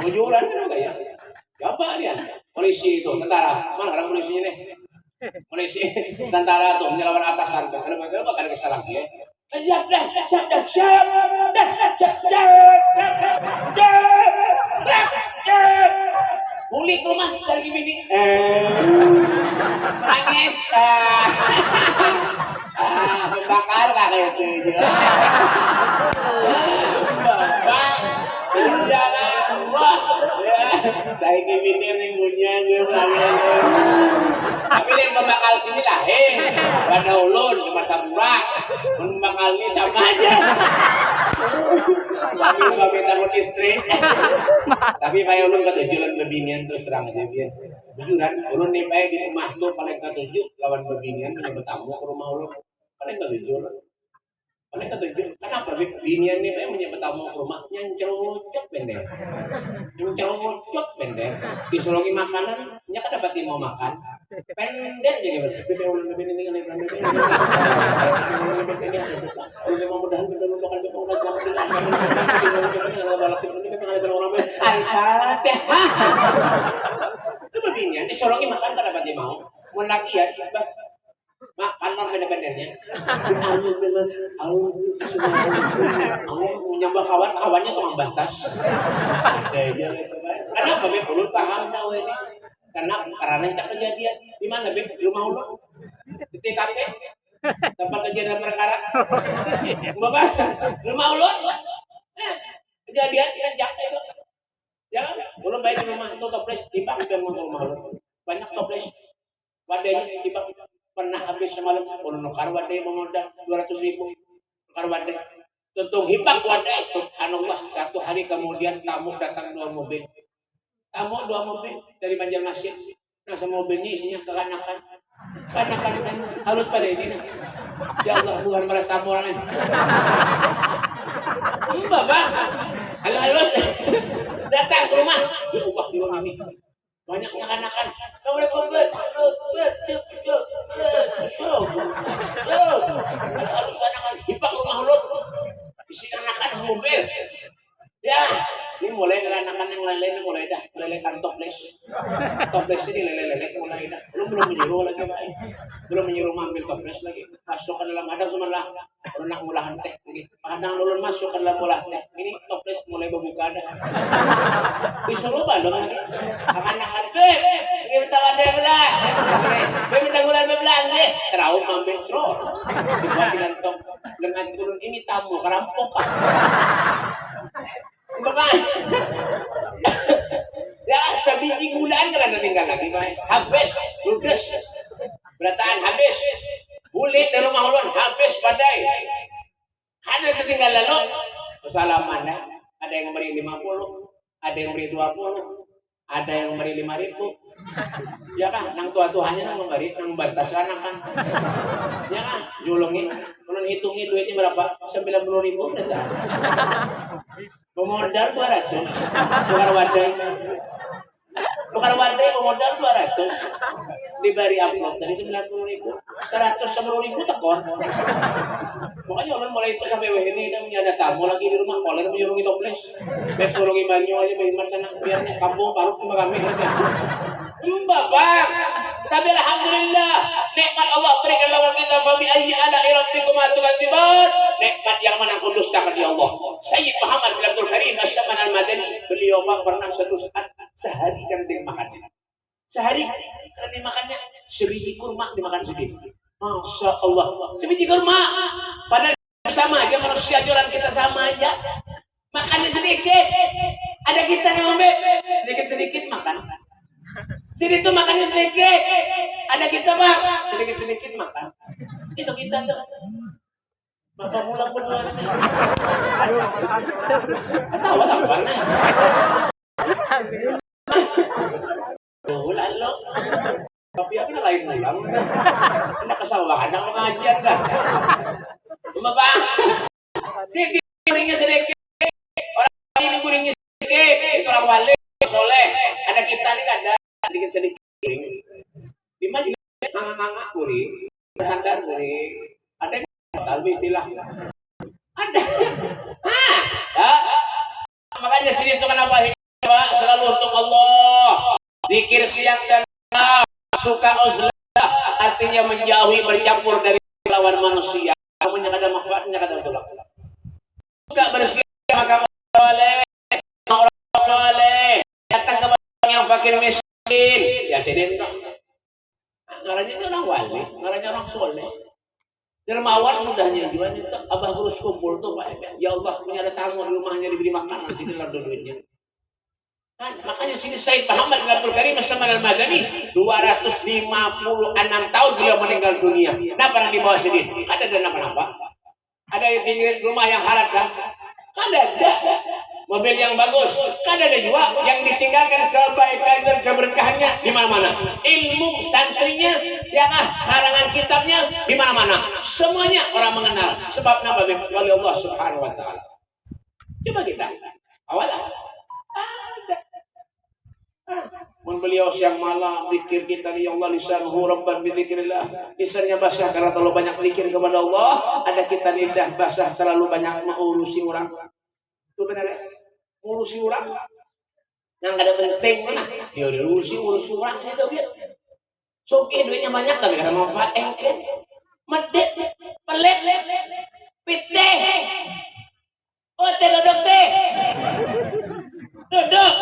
mujuran kan enggak ya apa dia polisi itu tentara mana orang polisinya nih polisi tentara tuh menyelawan atasan karena mereka bakal kesalahan ya siap pulih ke rumah cari bini nangis bakar kayak itu bapak jangan wah saya bini nih punya tapi yang pembakal sini lahir pada ulun di mata burak pembakal ini sama aja suami takut istri tapi kayak ulun ketujuan bebinian terus terang aja biar bujuran ulun nih baik di rumah tuh paling ketujuh lawan bebinian menyebut tamu ke rumah ulun paling ketujuh paling ketujuh kenapa bebinian nih baik menyebut tamu ke rumah yang cerocok bender disolongi makanan nya kan dapat mau makan pendek jadi ulun ini mau mudahan benar-benar Al-Fatihah. Itu begini, disolongi makan kan dapat mau. Laki ya, makan orang beda-bedanya. Nyambah kawannya tukang bantas. Kenapa Beb? Ulun paham tahu ini. Karena cak kejadian. Di mana Beb? Di rumah ulun. Di TKP. Tempat kejadian perkara. Bapak, rumah ulun. Kejadian ngajak itu. Jangan, ulun baik di rumah itu toples dipakai motor rumah ulun. Banyak toples. Wadahnya dipakai. Pernah habis semalam ulun nukar wadah memodal 200.000. Nukar wadah. Tentung hipak wadah. Subhanallah, satu hari kemudian tamu datang 2 mobil. Tamu 2 mobil dari Banjarmasin. Nah, mobilnya isinya kekanakan. Kanakan halus pada ini. Ya Allah, bukan meras tamu orang ini. Bapak, halus datang ke rumah. Ya Allah, di rumah ini banyak kekanakan. Kamu boleh buat. Halus kanakan hipak rumah lu. Isi kanakan mobil. Ya, ini mulai kekanakan yang lain-lain mulai dah, melelekan toples. Toples ini lele-lele mulai dah. Belum menyuruh lagi, Pak. Belum menyuruh ambil toples lagi. Masuk ke dalam hadang sebelah. Nak mulahan teh. Hadang dulu masuk ke dalam mulah teh. Ini toples mulai berbuka dah. Disuruh balong lagi. Akan-akan ke. Ini minta wadah belah. Ini minta gula belah. Serau ambil serau. Dibuat di kantong. Dengan turun ini tamu kerampok. Bapak, ya sebiji gulaan kan ada tinggal lagi, Pak. Habis, ludes. Berataan habis. Bulit dari rumah ulun habis badai. Ada tertinggal lalu. Kesalaman dah. Ada yang beri 50. ada yang beri 20, ada yang beri 5.000. Ya kan, nang tua-tuanya nang memberi, nang batas anak kan. Ya kan, julungi, kalau hitungi duitnya berapa? 90.000 berarti. Pemodal 200, tukar wadai. Tukar wadai pemodal 200. Diberi amplop dari 90.000, 110.000 tekor. Makanya orang mulai itu sampai ini dan ada tamu lagi di rumah, koler menyurungi toples. Besok surungi banyu aja bagaimana sana biarnya kampung parut sama kami. Bapak, tapi alhamdulillah nikmat Allah berikan lawan kita fa bi ayyi ala rabbikuma tukadziban. Nikmat yang mana kudustakan ya Allah. Sayyid Muhammad bin Abdul Karim As-Saman Al-Madani, beliau pernah satu saat sehari kan dia makannya. Sehari karena dimakannya sebiji kurma dimakan sedikit. Masya Allah, sebiji kurma. Padahal sama aja manusia jualan kita sama aja. Makannya sedikit. Ada kita yang sedikit-sedikit makan. Sini tuh makannya sedikit. Ada kita Pak, sedikit-sedikit makan. Itu kita tuh. Bapak pulang berdua. Ketawa tak warna. Lalu, tapi apa lain ulang? Anda kesawahan yang pengajian kan? Bapak, sedikit guringnya sedikit. Orang ini guringnya sedikit. Itu orang wali soleh. Ada kita nih ada sedikit guring. Di mana nganga guring, sandar guring. Ada yang tahu istilah. Ada. Makanya sini itu kenapa hidup selalu untuk Allah. Zikir siang dan malam, suka uzlah, artinya menjauhi bercampur dari lawan manusia. Kamu yang ada manfaatnya kadang tolak. Suka bersiap maka soleh, orang soleh, datang ke orang yang fakir miskin, ya sini toh. Ngaranya itu orang wali, ngaranya orang soleh. Dermawan sudahnya juga itu abah gurus kumpul tuh Pak. Ya Allah punya ada tamu di rumahnya diberi makanan sini lah duitnya. Kan, makanya sini Sayyid Muhammad bin Abdul Karim As-Saman Al-Madani 256 tahun beliau meninggal dunia. Nah, pernah dibawa sini? Ada dan apa-apa? Ada yang tinggal rumah yang harat kan? Ada. Mobil yang bagus. Kan ada juga yang ditinggalkan kebaikan dan keberkahannya di mana-mana. Ilmu santrinya, ya karangan kitabnya di mana-mana. Semuanya orang mengenal. Sebab nama oleh Allah Subhanahu wa taala. Coba kita awal. Mun beliau siang malam zikir kita ya Allah lisanuhu rabban bi dzikrillah. Lisannya basah karena terlalu banyak zikir kepada Allah. Ada kita lidah basah terlalu banyak mengurusi orang. Itu benar ya? Ngurusi orang. Yang ada penting mana? Dia urusi orang itu dia. Soke duitnya banyak tapi kada manfaat engke. Medek, pelet, pite. Oh, dodok teh. Duduk.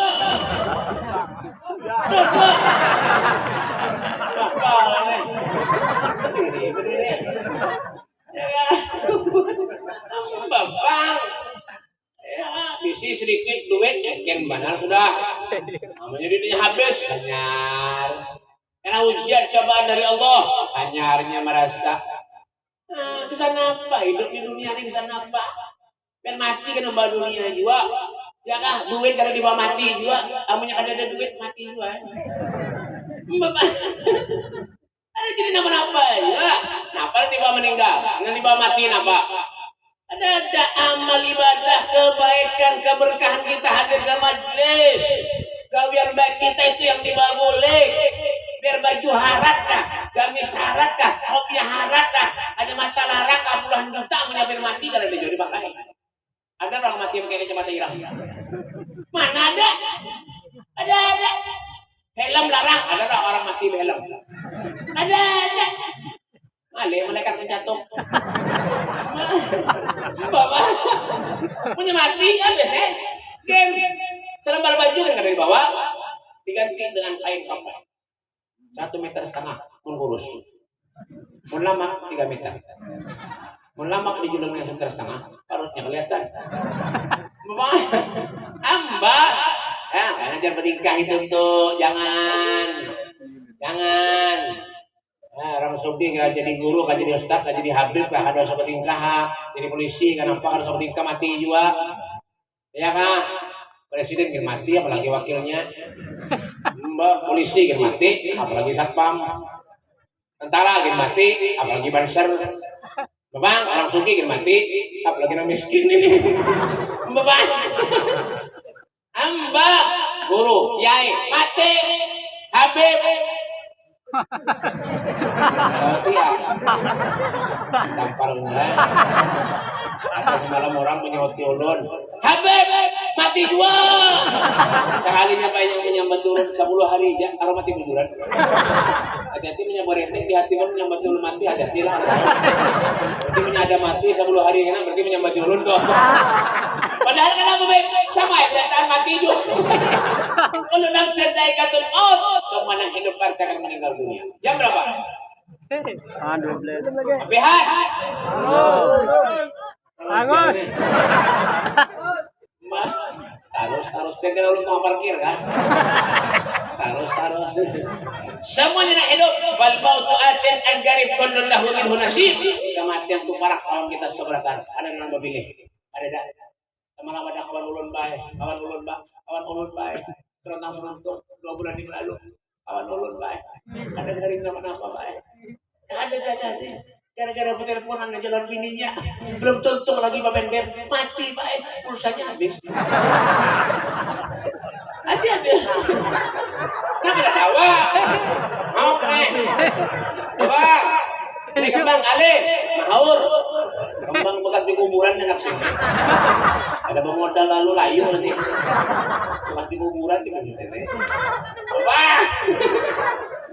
Bapak nih. Berdiri. Ya. Bapak. Ya, bisi sedikit duit ken benar sudah. Namanya duitnya habis, hanyar. Karena ujian cobaan dari Allah, hanyarnya merasa kesana apa? Hidup di dunia ini kesana apa? Kan mati kan membawa dunia juga. Ya kah, duit kalau dibawa mati juga, amunya kada ada duit mati juga. Bapak, ada jadi nama-nama ya. Apa dibawa meninggal? Karena dibawa mati apa? Ada amal ibadah, kebaikan, keberkahan kita hadir ke majelis. Gawian baik kita itu yang dibawa boleh. Biar baju harat kah, gamis harat kah, kopiah harat kah, ada mata larang kah, puluhan juta menyambil mati karena dia jadi pakai. Ada orang mati pakai kacamata irang? Mana ada? Ada. Helm larang, ada orang mati helm. Ada. Ale malaikat mencatuk. Bapak punya mati apa sih? Game. Selembar baju kan ada di bawah, diganti dengan kain kapan. 1,5 meter pun kurus. Mun lama 3 meter. Mun lama di julungnya 1,5 meter, parutnya kelihatan. Bapak, amba, jangan bertingkah hidup tuh, jangan. Orang Saudi nggak jadi guru, nggak jadi ustaz, nggak jadi habib, nggak ada sobat tingkah, jadi polisi, kenapa harus sobat tingkah mati juga, ya kah? Presiden kan mati, apalagi wakilnya. Mbak polisi kan mati, apalagi satpam. Tentara kan mati, apalagi banser. Bang, orang suki kan mati, apalagi orang miskin ini. Bang, Mbak, guru, yai, mati, Habib. Tapi ya, tampar beneran. Ada semalam orang menyauti ulun, Habib, mati juga. Sekalinya Pak yang menyambat turun 10 hari aja, kalau mati bujuran. Hati-hati menyambat rentek di hati pun menyambat turun mati, hati-hati lah. Berarti menyada mati 10 hari kena, berarti menyambat turun tuh. Padahal kenapa Beb? Sama ya, berataan mati juga. Kalau nafsir daikatul maut, semua yang hidup pasti akan meninggal dunia. Jam berapa? 12. Behat. Angus. Terus kira lu mau parkir kan? Terus. Semuanya nak hidup. Fal mautu atin an garib kullun lahu minhu nasib. Kematian tu parak kawan kita seberatan. Ada yang nambah pilih. Ada dah. Semalam ada kawan ulun baik. Serentang 2 bulan yang lalu. Kawan ulun baik. Ada garib nama-nama baik. Ada. Gara-gara teleponan aja jalan bininya. Belum tuntung lagi babender. Mati baik. Pulsanya habis. Hati-hati. Kenapa dah tawa? Mau nih. Coba. Ini kembang kali. Mahaur. Kembang bekas di kuburan dan aksi. Ada pemodal lalu layu nanti. Bekas di kuburan di kuburan. Coba.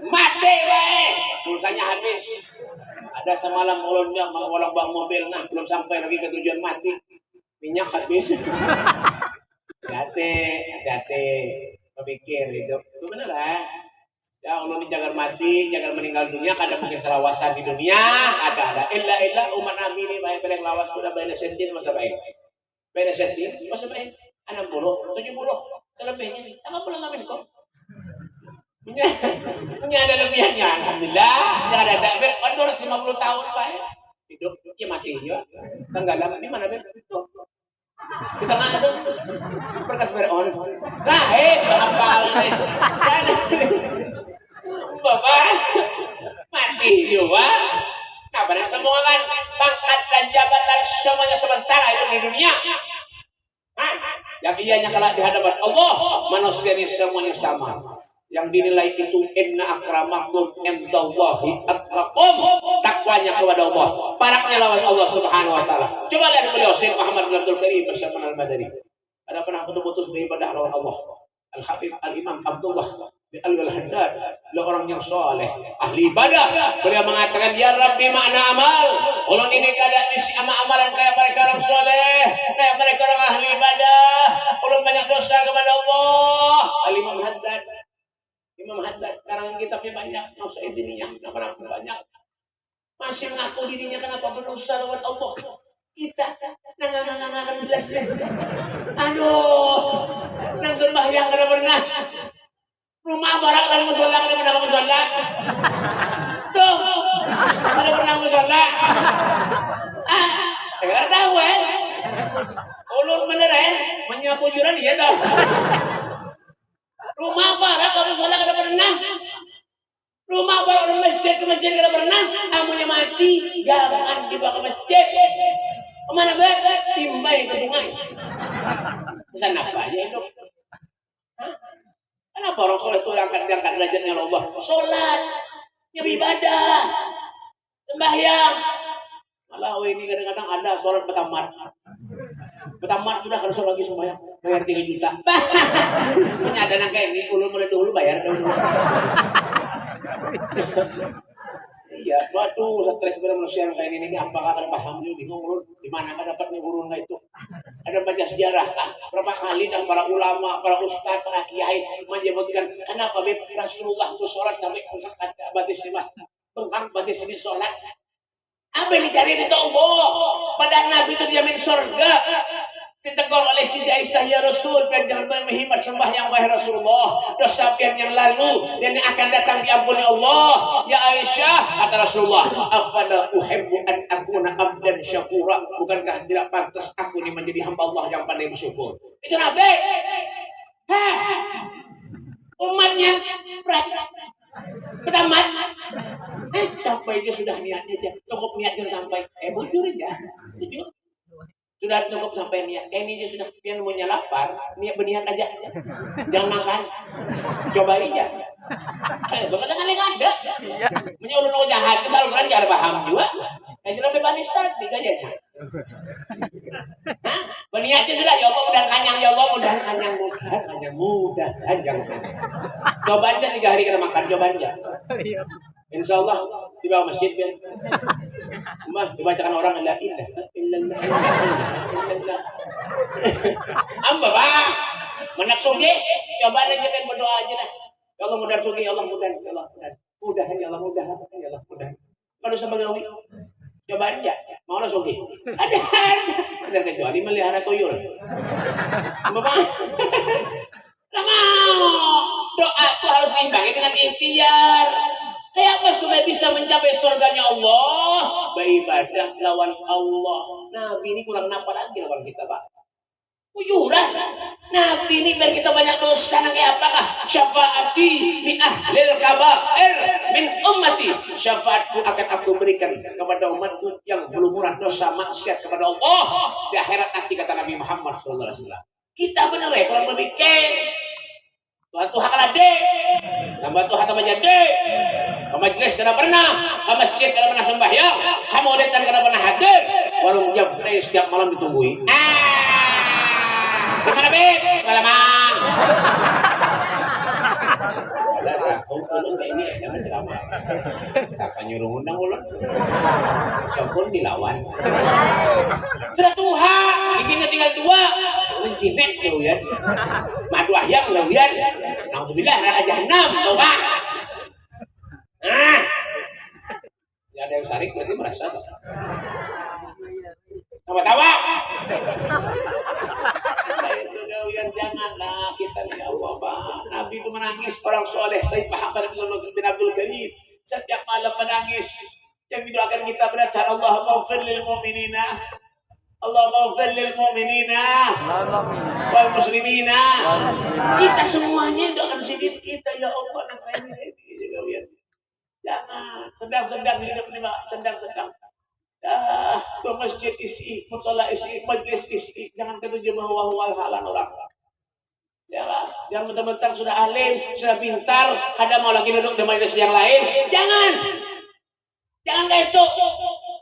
Mati baik. Pulsanya habis. Ada semalam ulunnya mengolong bang mobil, nah belum sampai lagi ke tujuan mati. Minyak habis. Hati-hati. Berpikir hidup itu benar ya ulun jagar mati, jagar meninggal dunia, kadang mungkin selawasan di dunia, ada. Illa umat nabi ini baik pada lawas sudah bayar sentin masa baik. Bayar sentin masa baik. 60, 70 selebihnya. Tak pulang ngamen kok. Ini ada lebihannya, alhamdulillah. Jangan ada David, 250 tahun Pak. Hidup, ya mati ya. Tenggelam di mana Beb? Tuh. Di tengah itu berkas beron. Nah, hafal nih. Bapak mati juga. Nah, pada semua kan pangkat dan jabatan semuanya sementara itu di dunia. Yang ianya kalau di hadapan Allah, manusia ini semuanya sama. Yang dinilai itu inna akramakum indallahi atqakum, takwanya kepada Allah, paraknya lawan Allah Subhanahu wa taala. Coba lihat beliau Syekh Muhammad bin Abdul Karim Al Madani. Ada pernah putus beribadah lawan Allah. Al-Habib Al-Imam Abdullah bin Al-Haddad, beliau orang yang soleh, ahli ibadah. Beliau mengatakan, ya Rabbi makna amal. Ulun ini kada isi amalan kayak mereka orang soleh, kayak mereka orang ahli ibadah. Ulun banyak dosa kepada Allah. Al-Imam Haddad, Imam Haddad, karangan kitabnya banyak, nasihat dirinya, kenapa banyak. Masih mengaku dirinya kenapa berdosa lawan Allah. Kita nangan jelas deh. Aduh, nang sembahyang kada pernah. Rumah barak dalam musola kada pernah musola. Tuh, kada pernah musola. Kada tahu ulun bener menyapu juran dia dah. Rumah barak dalam musola kada pernah. Rumah barak dari masjid ke masjid kada pernah. Amunya mati, jangan dibawa ke masjid. Kemana Beb? Timbai ke sungai. Pesan apa aja itu? Kenapa orang sholat itu angkat derajatnya Allah? Sholat, ibadah, sembahyang. Malah ini kadang-kadang ada sholat petamat. Petamat sudah harus lagi sembahyang, bayar 3 juta. Menyadar kayak ini, ulun mulai dulu bayar dulu. Iya, waduh, stres pada manusia kayak ini apakah kada paham juga bingung ulun di mana kan dapatnya urun kayak itu. Ada baca sejarah kah? Berapa kali dah para ulama, para ustaz, para kiai menyebutkan kenapa Rasulullah itu sholat sampai bengkak batis lima, bengkak batis ini sholat. Apa yang dicari itu Allah? Pada Nabi itu dijamin surga. Ditegur oleh Siti Aisyah, ya Rasul, dan jangan menghemat sembahyang wahai Rasulullah. Dosa pian yang lalu dan yang akan datang diampuni Allah. Ya Aisyah, kata Rasulullah, afala uhibbu an akuna abdan syakura. Bukankah tidak pantas aku ini menjadi hamba Allah yang pandai bersyukur? Itu Nabi. Umatnya bertamat. Sampai dia sudah niatnya aja. Cukup niat jangan sampai. Bujur aja. Bujur. Sudah cukup sampai niat. Kayak ini sudah pian maunya lapar, niat berniat aja. Jangan makan. Coba aja. Berkata kan ada. Menyuruh lo jahat, kesal kan cara paham juga. Yang jelas bebanis tadi kayaknya. Hah? Berniatnya sudah, ya Allah mudah kanyang, ya Allah mudah kanyang, mudah kanyang. Coba aja 3 hari kena makan, coba aja. Insya Allah di bawah masjid kan. Dibacakan orang la ilaha illallah. Amba Pak, menak sugi, coba aja kan berdoa aja dah. Ya Allah mudah sugi, ya Allah mudah, ya Allah mudah. Mudahan ya Allah mudah, ya Allah mudah. Kalau sebagawi coba aja, mau lah sugi. Ada kecuali melihara tuyul. Amba Pak. Mau doa itu harus diimbangi dengan ikhtiar. Kayak apa supaya bisa mencapai surganya Allah? Beribadah lawan Allah. Nabi ini kurang apa lagi lawan kita, Pak? Ujuran. Nabi ini biar kita banyak dosa. Kayak apakah? Syafaati li ahlil kabair min ummati. Syafaatku akan aku berikan kepada umatku yang berlumuran dosa maksiat kepada Allah di akhirat nanti, kata Nabi Muhammad SAW. Kita benar ya kurang lebih Tuhan Tuhan kan ada, tambah Tuhan tambah jadi. Ke majelis kena pernah, ke masjid kena pernah sembahyang, kamu datang kena pernah hadir. Warung jam setiap malam ditungguin. Gimana Beb? Salaman. Ulun kayak ini ada ceramah. Siapa nyuruh undang ulun? Syukur dilawan. Sudah Tuhan, bikinnya tinggal 2. Menjinet ya Uyan. Madu ayam ya Uyan. Alhamdulillah neraka jahanam, tahu Pak? Ya ada yang sarik berarti merasa tawa-tawa. Itu Uyan, janganlah kita ya Allah Pak. Nabi itu menangis, orang soleh Sayyid Muhammad bin Abdul Karim setiap malam menangis. Yang didoakan kita berat Allahumma ighfir lil mu'minina, Allahumma ighfir lil mu'minina wal muslimina. Kita semuanya doakan sidin kita ya Allah. Jangan sedang-sedang hidup ini Pak, sedang-sedang. Ke masjid isi, musola isi, majlis isi, jangan ketujuh bahwa halan orang. Ya lah, jangan mentang-mentang sudah alim, sudah pintar, kadang mau lagi duduk di majlis yang lain. Jangan kayak itu.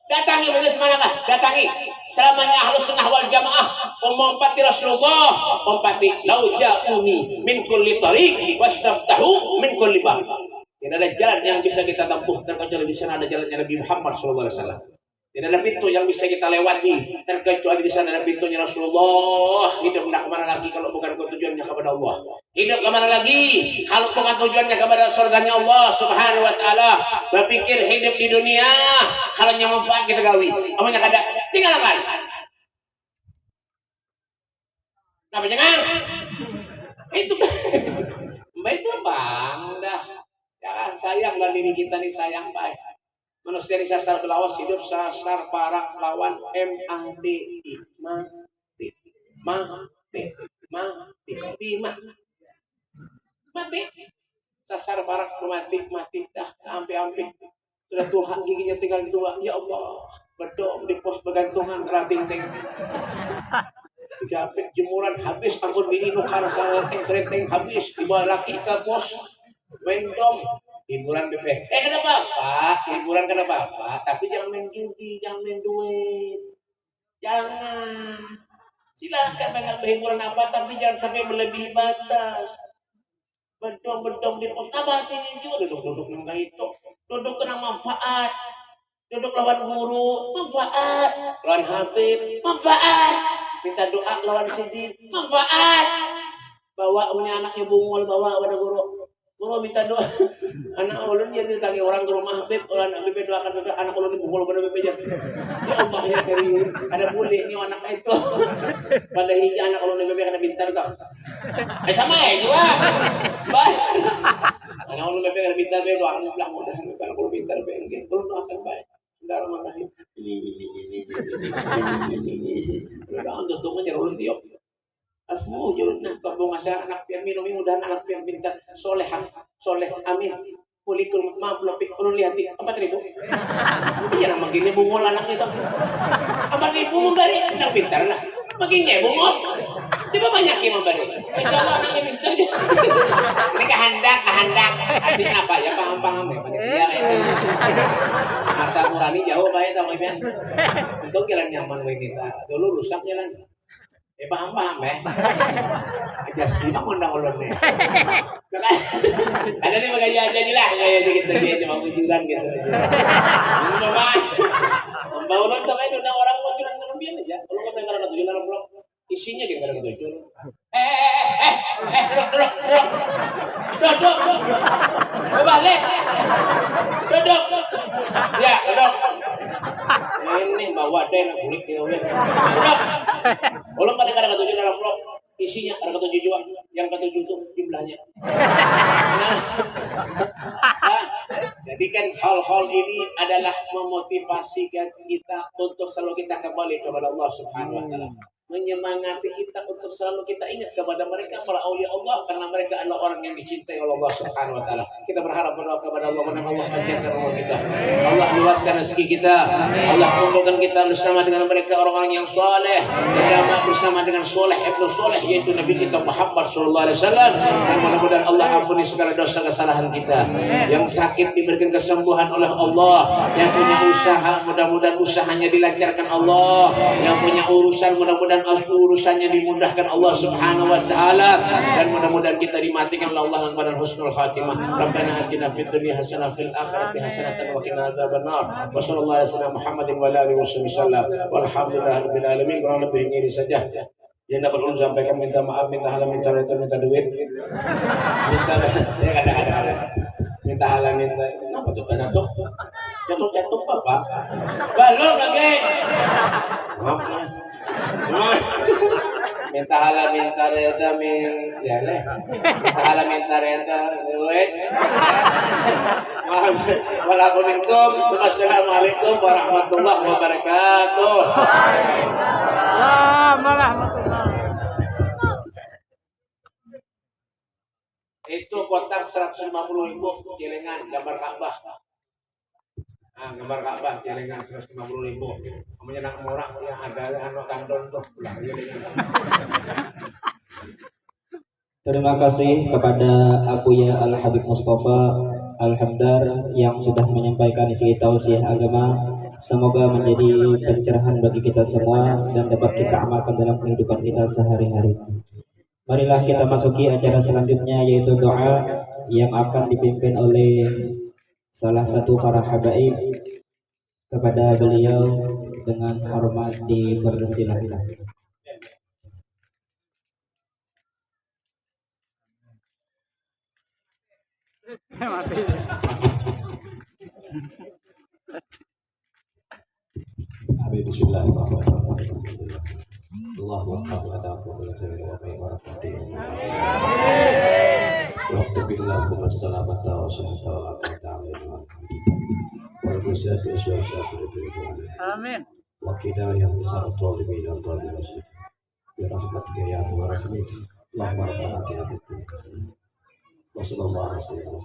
Datangi majlis manakah? Datangi. Selamanya Ahlus Sunnah wal Jamaah memompati Rasulullah, memompati lau ja'uni min kulli tariq wastaftahu min kulli bab. Tidak ada jalan yang bisa kita tempuh terkecuali di sana ada jalannya Nabi Muhammad SAW. Tidak ada pintu yang bisa kita lewati terkecuali di sana ada pintunya Rasulullah. Hidup nak kemana lagi kalau bukan tujuannya kepada Allah? Hidup kemana lagi kalau bukan tujuannya kepada surganya Allah Subhanahu Wa Taala? Berpikir hidup di dunia kalau yang manfaat kita gawi, amanya kada tinggalkan. Kenapa jangan? Itu itu bang dah. Jangan sayang lah diri kita nih, sayang baik. Manusia di sasar belawas hidup sasar para lawan mati sasar para mati dah ampe sudah Tuhan giginya tinggal 2. Ya Allah bedom di pos bergantungan kerating ting digapit jemuran habis ampun bini nukar serenteng habis dibawa laki ke pos mendom hiburan bebek. Kenapa Pak? Hiburan kenapa Pak? Tapi jangan main judi, jangan main duit. Jangan. Silakan banyak berhiburan apa, tapi jangan sampai melebihi batas. Bedom di pos. Apa artinya juga duduk yang kayak itu? Duduk tenang manfaat. Duduk lawan guru, manfaat. Lawan Habib, manfaat. Minta doa lawan sidin, manfaat. Bawa punya anaknya bungul, bawa pada guru minta doa. Anak ulun jadi tadi orang ke rumah Beb, orang Beb doakan Beb, anak ulun dipukul pada Beb aja. Ya Allah ya Karim, ada bolehnya anak itu. Pada hija anak ulun Beb kena pintar tau. Sama ya juga. Anak ulun Beb kena pintar Beb doakan belah mudah anak ulun pintar Beb. Ulun doakan baik. Bismillahirrahmanirrahim. Doakan tutup aja ulun tiup. Asmu jurut nah kabung asa anak pian minum mudah anak pian pintar soleh amin. Kulikul maaf lopik ulun lihati 4.000. Iya nama gini bungol anaknya itu. 4.000 memberi anak pintar lah. Makin kayak bungol. Coba banyak yang memberi. Insyaallah anaknya pintar. Ini kehendak. Artinya apa ya paham ya panitia itu. Masa nurani jauh bae tau pian. Untuk kira nyaman we kita. Dulu rusaknya lagi. Paham ya? Aja sih mau undang ulun nih. Ada nih gaya aja lah, gaya gitu dia cuma bujuran gitu aja. Coba. Mbak ulun tuh kan undang orang bujuran lebih aja. Kalau nggak pengen orang tujuan dalam blog, isinya gitu orang tujuan. Duduk. Balik. Duduk. Ya, duduk. Ini bawa deh kulit ya udah. Ulun paling ada ketujuh dalam blog isinya ada ketujuh juga yang ketujuh itu jumlahnya. Jadi kan hal-hal ini adalah memotivasi kita untuk selalu kita kembali kepada Allah Subhanahu Wa Taala, menyemangati kita untuk selalu kita ingat kepada mereka para aulia Allah karena mereka adalah orang yang dicintai oleh Allah Subhanahu Wa Taala. Kita berharap berdoa kepada Allah mudah Allah panjangkan umur kita, Allah luaskan rezeki kita, Allah kumpulkan kita bersama dengan mereka orang-orang yang saleh, berdamai bersama dengan soleh ibnu soleh yaitu Nabi kita Muhammad sallallahu alaihi wasallam, dan mudah-mudahan Allah ampuni segala dosa kesalahan kita. Yang sakit diberikan kesembuhan oleh Allah, yang punya usaha mudah-mudahan usahanya dilancarkan Allah, yang punya urusan mudah-mudahan urusannya dimudahkan Allah Subhanahu Wa Taala, dan mudah-mudahan kita dimatikan oleh Allah dengan husnul khatimah. Rabbana atina fid dunya hasanah fil akhirati hasanah wa qina adzabannar. Wa sallallahu alaihi wasallam Muhammadin wa alihi wasallam. Walhamdulillahirabbil alamin. Kurang lebih ini saja yang dapat ulun sampaikan. Minta maaf, minta halal, minta duit, minta ada. Minta halal, minta apa tuh jatuh apa? Balon lagi. Maaf ya. Minta halal minta reda minta halal minta reda duit. Wassalamualaikum warahmatullahi wabarakatuh. Itu kotak 150.000 celengan gambar Ka'bah. Gambar Ka'bah celengan 150.000. Namanya nak murah yang ada anak kandon tuh. Terima kasih kepada Abuya Al Habib Mustafa Al Hamdar yang sudah menyampaikan isi tausiah agama. Semoga menjadi pencerahan bagi kita semua dan dapat kita amalkan dalam kehidupan kita sehari-hari. Marilah kita masuki acara selanjutnya, yaitu doa yang akan dipimpin oleh salah satu para habaib. Kepada beliau dengan hormat dipersilahkan. Bismillahirrahmanirrahim. Allahu akbar wa ta'ala khairu wa barakatuh. Waktu billahu wassalamata wa syahata wa ta'ala. Amin. Wakida yang besar tolimin dan tolimin. Ya rahmatika ya rahmat. Allahumma rabbana atina fid dunya. Wassallallahu alaihi wasallam.